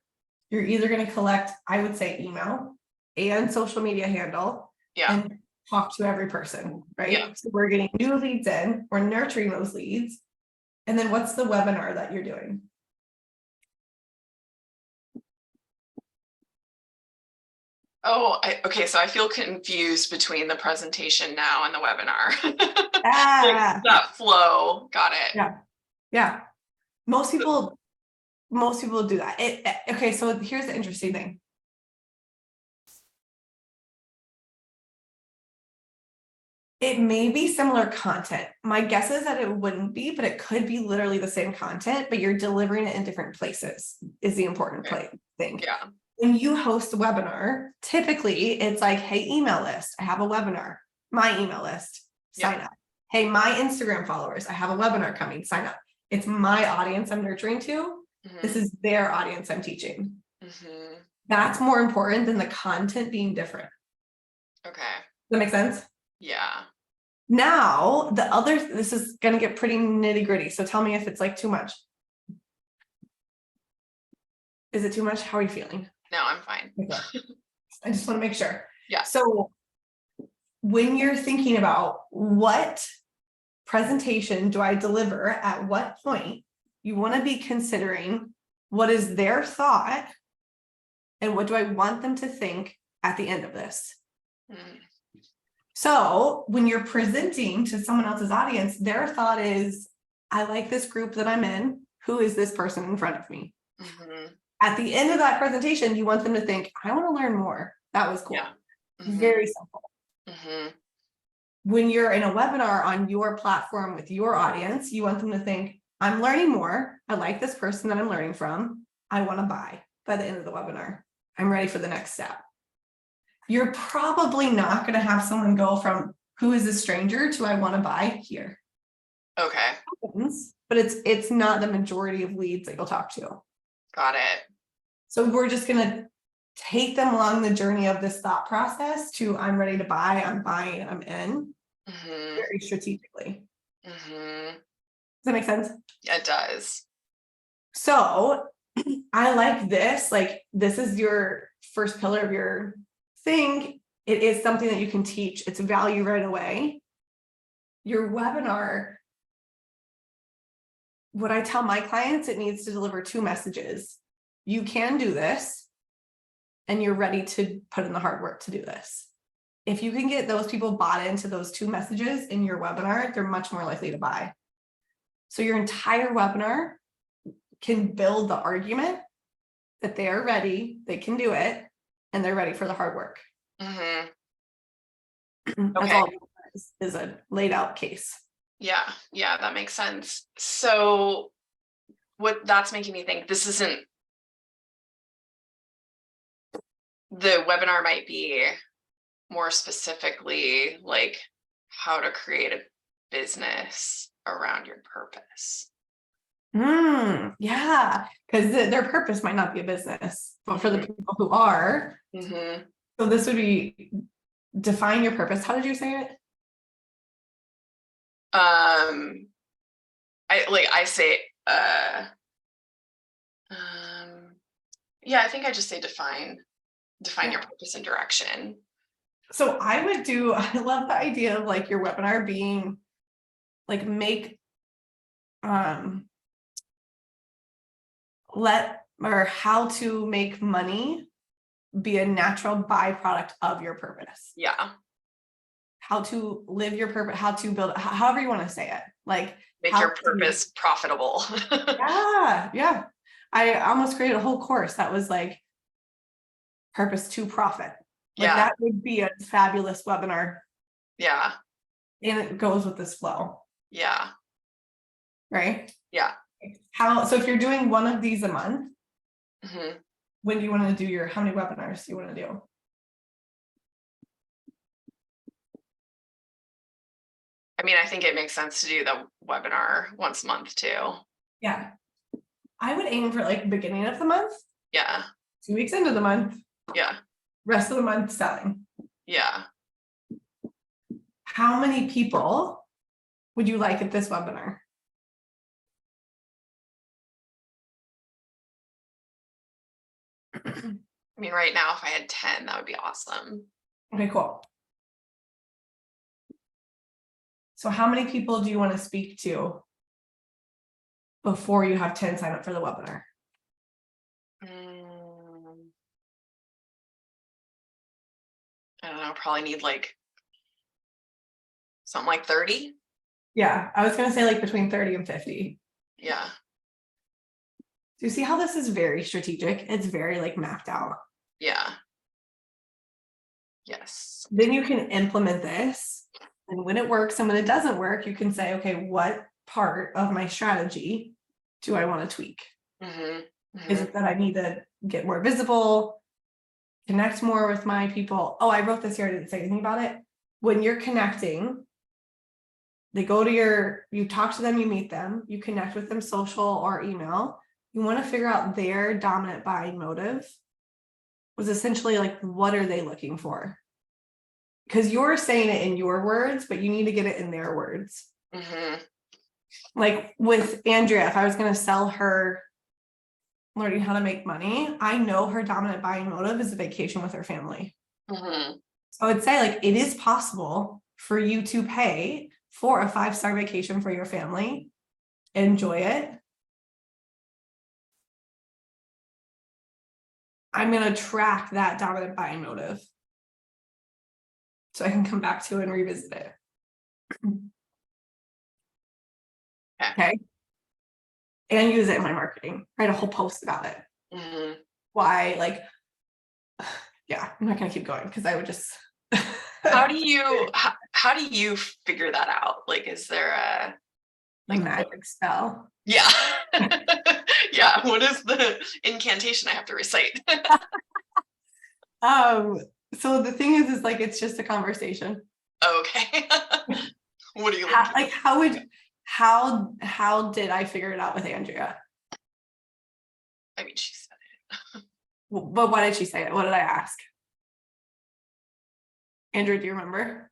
you're either going to collect, I would say, email and social media handle Yeah. and talk to every person, right? Yeah. So we're getting new leads in, we're nurturing those leads. And then what's the webinar that you're doing? Oh, okay. So I feel confused between the presentation now and the webinar. Ah, Like that flow. Got it. yeah, yeah. Most people do that. Okay, so here's the interesting thing. It may be similar content. My guess is that it wouldn't be, but it could be literally the same content, but you're delivering it in different places is the important thing. Yeah. When you host a webinar, typically it's like, hey, email list, I have a webinar, my email list, sign up. Hey, my Instagram followers, I have a webinar coming, sign up. It's my audience I'm nurturing to. This is their audience I'm teaching. That's more important than the content being different. Okay. Does that make sense? Yeah. Now, this is going to get pretty nitty gritty. So tell me if it's like too much. Is it too much? How are you feeling? No, I'm fine. I just want to make sure. Yeah. So when you're thinking about what presentation do I deliver at what point, you want to be considering what is their thought and what do I want them to think at the end of this. So when you're presenting to someone else's audience, their thought is, I like this group that I'm in. Who is this person in front of me? At the end of that presentation, you want them to think, I want to learn more. That was cool. Yeah. Very simple. When you're in a webinar on your platform with your audience, you want them to think, I'm learning more. I like this person that I'm learning from. I want to buy by the end of the webinar. I'm ready for the next step. You're probably not going to have someone go from who is a stranger to I want to buy here. Okay. But it's not the majority of leads that you'll talk to. Got it. So we're just going to take them along the journey of this thought process to I'm ready to buy, I'm buying, I'm in, very strategically. Does that make sense? Yeah, it does. So I like this, like this is your first pillar of your thing. It is something that you can teach. It's value right away. Your webinar, what I tell my clients, it needs to deliver 2 messages. You can do this, and you're ready to put in the hard work to do this. If you can get those people bought into those 2 messages in your webinar, they're much more likely to buy. So your entire webinar can build the argument that they are ready, they can do it, and they're ready for the hard work. That's all it is a laid out case. Yeah, that makes sense. So what that's making me think, this isn't, the webinar might be more specifically like how to create a business around your purpose. Yeah, because their purpose might not be a business, but for the people who are, so this would be define your purpose. How did you say it? I say I think I just say define your purpose and direction. So I love the idea of like your webinar being like how to make money be a natural byproduct of your purpose. Yeah. How to live your purpose, how to build, however you want to say it, like make your purpose profitable. Yeah. I almost created a whole course that was like purpose to profit. Like that would be a fabulous webinar. Yeah. And it goes with this flow. Yeah. Right? Yeah. So if you're doing one of these a month, when do you want to do how many webinars do you want to do? I mean, I think it makes sense to do the webinar once a month too. Yeah. I would aim for like beginning of the month, Yeah, 2 weeks into the month, yeah, rest of the month selling. yeah. How many people would you like at this webinar? I mean, right now, if I had 10, that would be awesome. Okay, cool. So how many people do you want to speak to before you have 10 sign up for the webinar? I don't know, probably need like something like 30. Yeah, I was gonna say like between 30 and 50. Yeah, Do you see how this is very strategic? It's very like mapped out. yeah. Yes. Then you can implement this. And when it works and when it doesn't work, you can say, okay, what part of my strategy do I want to tweak? Is it that I need to get more visible, connect more with my people? Oh, I wrote this here, I didn't say anything about it. When you're connecting, they go to you talk to them, you meet them, you connect with them social or email. You want to figure out their dominant buying motive was essentially like, what are they looking for? Because you're saying it in your words, but you need to get it in their words. Like with Andrea, if I was going to sell her learning how to make money, I know her dominant buying motive is a vacation with her family. So I would say like, it is possible for you to pay for a 5-star vacation for your family, enjoy it. I'm going to track that dominant buying motive so I can come back to it and revisit it. Okay. And use it in my marketing, write a whole post about it. Why, like, yeah, I'm not going to keep going because I would just. How do you figure that out? Like, is there a magic spell? Yeah. Yeah. What is the incantation I have to recite? So the thing is like, it's just a conversation. Okay. What do you like? How did I figure it out with Andrea? I mean, she said it. But why did she say it? What did I ask? Andrea, do you remember?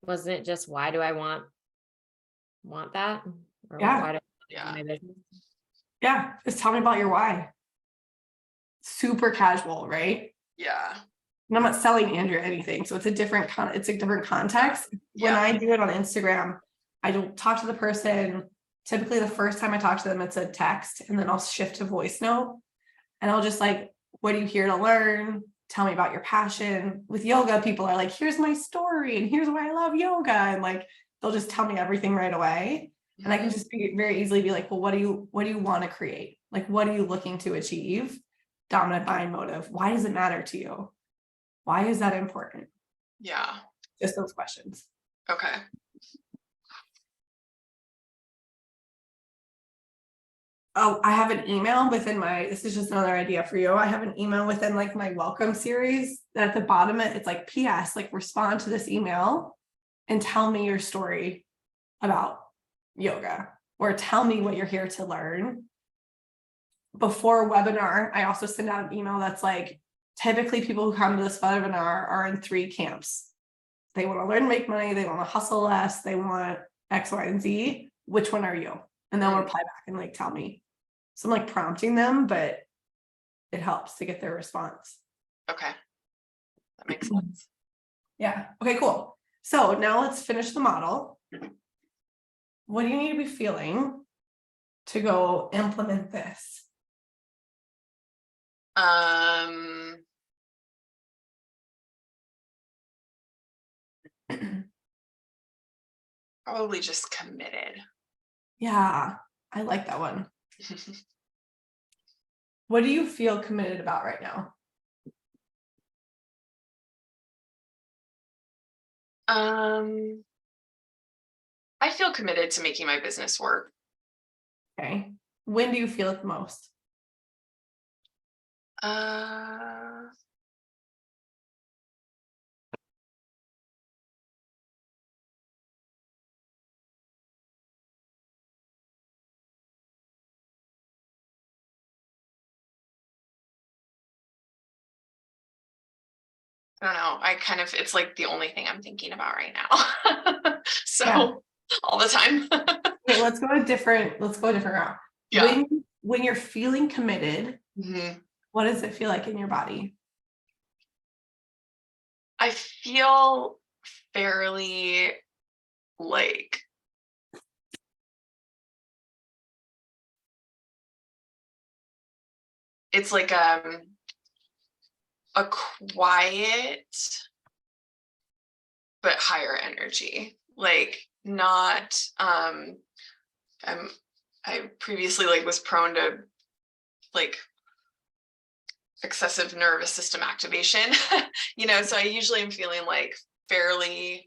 Wasn't it just why do I want that? Or Yeah. why do Yeah. my business? Yeah, just tell me about your why. Super casual, right? Yeah. And I'm not selling Andrea anything, so it's a different context. When I do it on Instagram, I don't talk to the person. Typically, the first time I talk to them, it's a text, and then I'll shift to voice note, and I'll just like, "What are you here to learn? Tell me about your passion." With yoga, people are like, "Here's my story, and here's why I love yoga," and like they'll just tell me everything right away, and I can just very easily be like, "Well, what do you want to create? Like, what are you looking to achieve? Dominant buying motive. Why does it matter to you? Why is that important?" Yeah. Just those questions. Okay. Oh, I have an email within this is just another idea for you. I have an email within like my welcome series that at the bottom it's like PS, like respond to this email and tell me your story about yoga or tell me what you're here to learn. Before a webinar, I also send out an email that's like, typically people who come to this webinar are in 3 camps. They want to learn to make money, they want to hustle less, they want X, Y, and Z. Which one are you? And they'll reply back and like tell me. So I'm like prompting them, but it helps to get their response. Okay. That makes sense. Yeah. Okay, cool. So now let's finish the model. What do you need to be feeling to go implement this? Probably just committed. Yeah, I like that one. What do you feel committed about right now? I feel committed to making my business work. Okay. When do you feel it the most? Uh, I don't know. It's like the only thing I'm thinking about right now. So Yeah. all the time. Okay, let's go a different route. Yeah. When you're feeling committed, Mhm. what does it feel like in your body? I feel fairly like it's like a quiet but higher energy. Like not I previously like was prone to like excessive nervous system activation, so I usually am feeling like fairly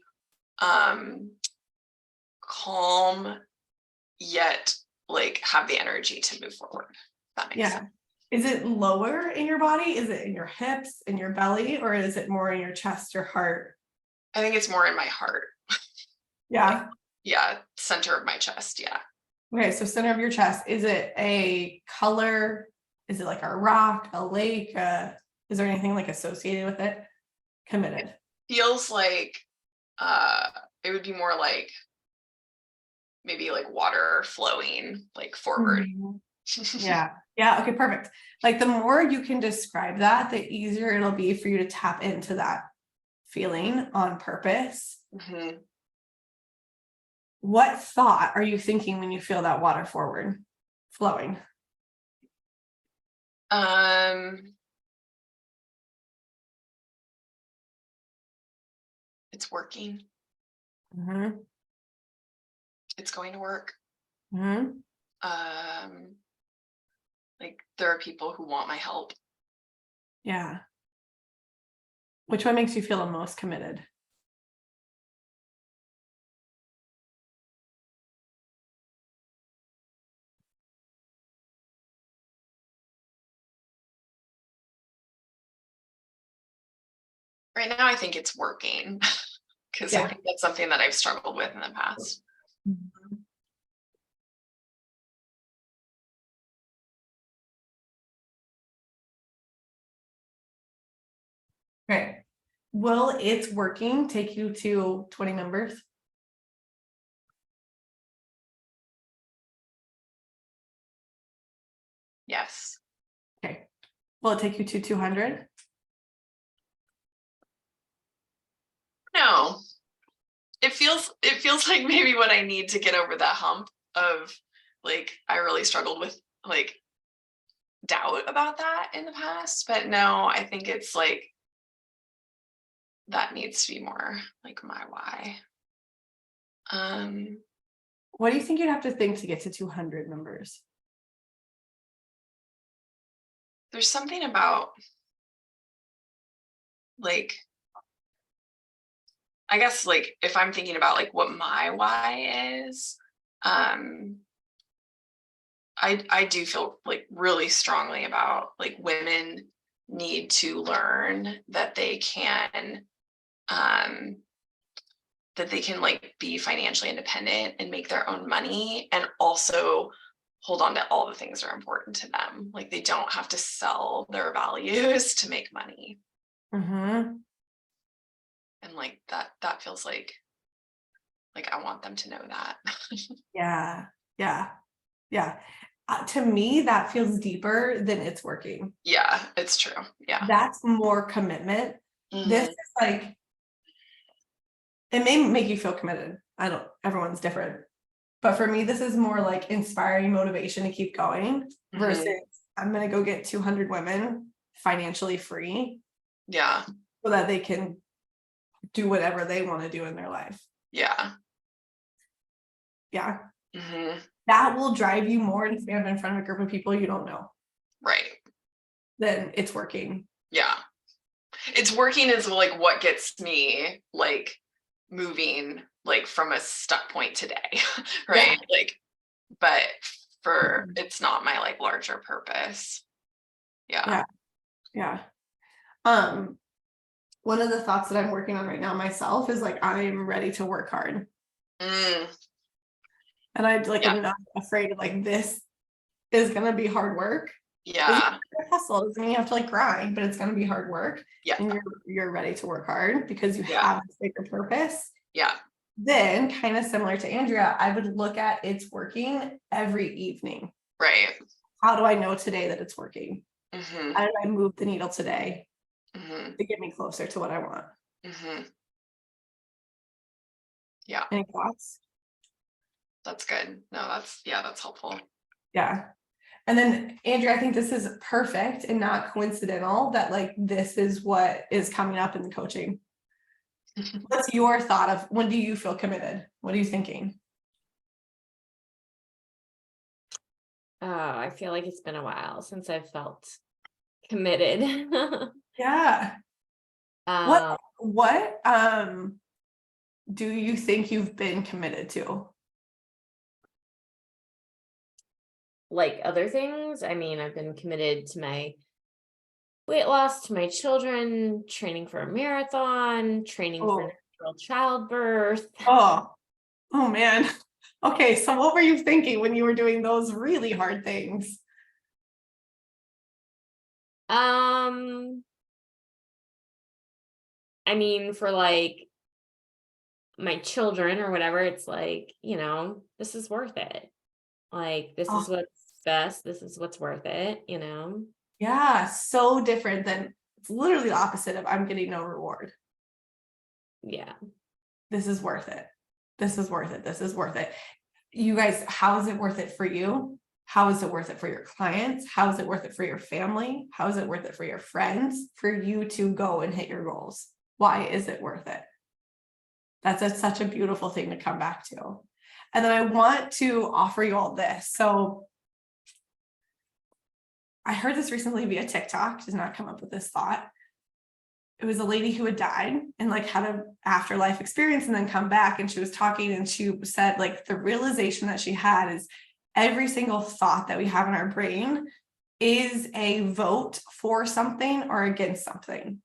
calm, yet like have the energy to move forward. That makes Yeah. sense. Is it lower in your body? Is it in your hips, in your belly, or is it more in your chest or heart? I think it's more in my heart. Yeah. Yeah, center of my chest. Yeah. Okay, so center of your chest. Is it a color? Is it like a rock, a lake? Is there anything like associated with it? Committed. Feels like it would be more like maybe like water flowing like forward. Mhm. Yeah. Yeah. Okay, perfect. Like the more you can describe that, the easier it'll be for you to tap into that feeling on purpose. Mhm. What thought are you thinking when you feel that water forward flowing? It's working. Mm-hmm. It's going to work. Mm-hmm. Like there are people who want my help. Yeah. Which one makes you feel the most committed? Right now, I think it's working because I Yeah. think that's something that I've struggled with in the past. Okay. Will it's working take you to 20 members? Yes. Okay. Will it take you to 200? No. It feels like maybe what I need to get over that hump of like I really struggled with like doubt about that in the past, but no, I think it's like that needs to be more like my why. What do you think you'd have to think to get to 200 members? There's something about like I guess like if I'm thinking about like what my why is, I do feel like really strongly about like women need to learn that they can like be financially independent and make their own money and also hold on to all the things that are important to them. Like they don't have to sell their values to make money. Mm-hmm. And like that feels like I want them to know that. Yeah. Yeah. Yeah. To me, that feels deeper than it's working. Yeah, it's true. Yeah. That's more commitment. This Mhm. is like, it may make you feel committed. Everyone's different. But for me, this is more like inspiring motivation to keep going versus I'm going to go get 200 women financially free Yeah. so that they can do whatever they want to do in their life. Yeah. Yeah. Hmm. That will drive you more to stand in front of a group of people you don't know. Right. Then it's working. Yeah. It's working is like what gets me like moving like from a stuck point today. Right. Yeah. Like, but it's not my like larger purpose. Yeah. Yeah. Yeah. One of the thoughts that I'm working on right now myself is like, I'm ready to work hard. Mm, And I like, Yeah. I'm not afraid of like, this is gonna be hard work. yeah. It's a hustle. Doesn't mean you have to like grind, but it's gonna be hard work. Yeah. And you're ready to work hard because you Yeah. have this bigger purpose. Yeah. Then, kind of similar to Andrea, I would look at it's working every evening. Right. How do I know today that it's working? Mm-hmm. How did I move the needle today Mm-hmm. to get me closer to what I want? Mm-hmm. Yeah, Any thoughts? that's good. No, that's helpful. Yeah. And then Andrea, I think this is perfect and not coincidental that like this is what is coming up in the coaching. What's your thought of when do you feel committed? What are you thinking? Oh, I feel like it's been a while since I've felt committed. Yeah. Um, What do you think you've been committed to? like other things, I mean, I've been committed to my weight loss, to my children, training for a marathon, training for Oh, natural childbirth. oh, oh man. Okay, so what were you thinking when you were doing those really hard things? I mean, for like my children or whatever, it's like, this is worth it. Like, this is Oh, what's best. This is what's worth it, yeah, so different than it's literally the opposite of I'm getting no reward. Yeah. This is worth it. This is worth it. This is worth it. You guys, how is it worth it for you? How is it worth it for your clients? How is it worth it for your family? How is it worth it for your friends? For you to go and hit your goals? Why is it worth it? That's such a beautiful thing to come back to. And then I want to offer you all this. So I heard this recently via TikTok, does not come up with this thought. It was a lady who had died and like had an afterlife experience and then come back, and she was talking and she said like the realization that she had is every single thought that we have in our brain is a vote for something or against something.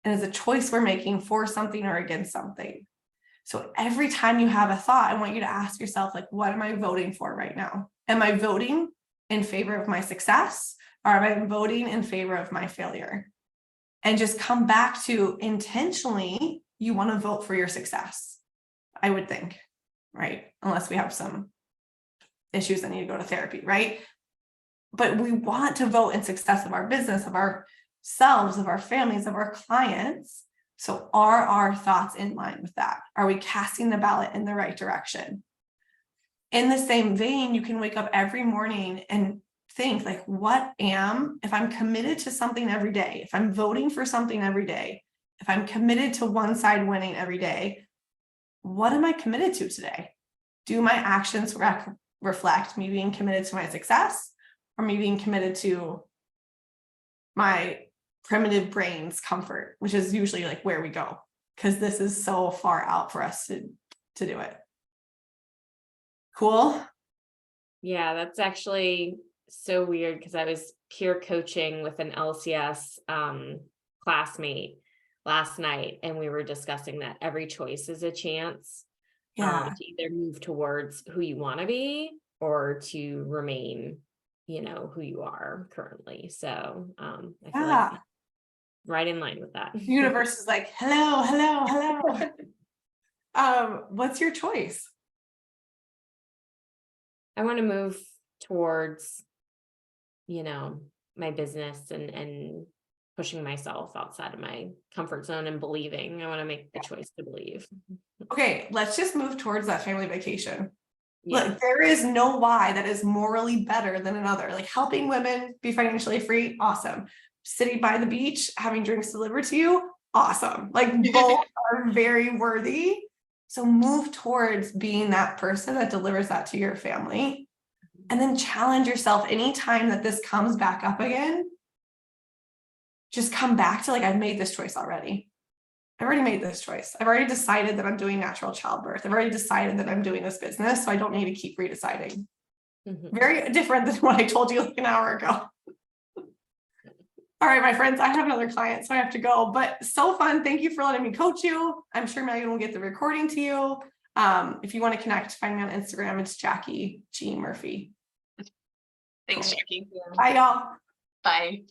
And it's a choice we're making for something or against something. So every time you have a thought, I want you to ask yourself, like, what am I voting for right now? Am I voting in favor of my success, or am I voting in favor of my failure? And just come back to intentionally, you want to vote for your success, I would think, right? Unless we have some issues that need to go to therapy, right? But we want to vote in success of our business, of ourselves, of our families, of our clients. So are our thoughts in line with that? Are we casting the ballot in the right direction? In the same vein, you can wake up every morning and think like, if I'm committed to something every day, if I'm voting for something every day, if I'm committed to one side winning every day, what am I committed to today? Do my actions reflect me being committed to my success, or me being committed to my primitive brain's comfort, which is usually like where we go, because this is so far out for us to do it. Cool. Yeah, that's actually so weird because I was peer coaching with an LCS classmate last night, and we were discussing that every choice is a chance Yeah. to either move towards who you want to be or to remain, who you are currently. So I feel like right in line with that. The universe is like, hello, hello, hello. What's your choice? I want to move towards, my business and pushing myself outside of my comfort zone and believing. I want to make the choice to believe. Okay, let's just move towards that family vacation. Yeah. Look, there is no why that is morally better than another. Like helping women be financially free, awesome. Sitting by the beach, having drinks delivered to you, awesome. Like both are very worthy. So move towards being that person that delivers that to your family. And then challenge yourself anytime that this comes back up again. Just come back to like, I've made this choice already. I've already made this choice. I've already decided that I'm doing natural childbirth. I've already decided that I'm doing this business. So I don't need to keep redeciding. Very different than what I told you like an hour ago. All right, my friends, I have another client, so I have to go, but so fun. Thank you for letting me coach you. I'm sure Megan will get the recording to you. If you want to connect, find me on Instagram. It's Jackie G. Murphy. Thanks, Cool. Jackie. Bye, y'all. Bye.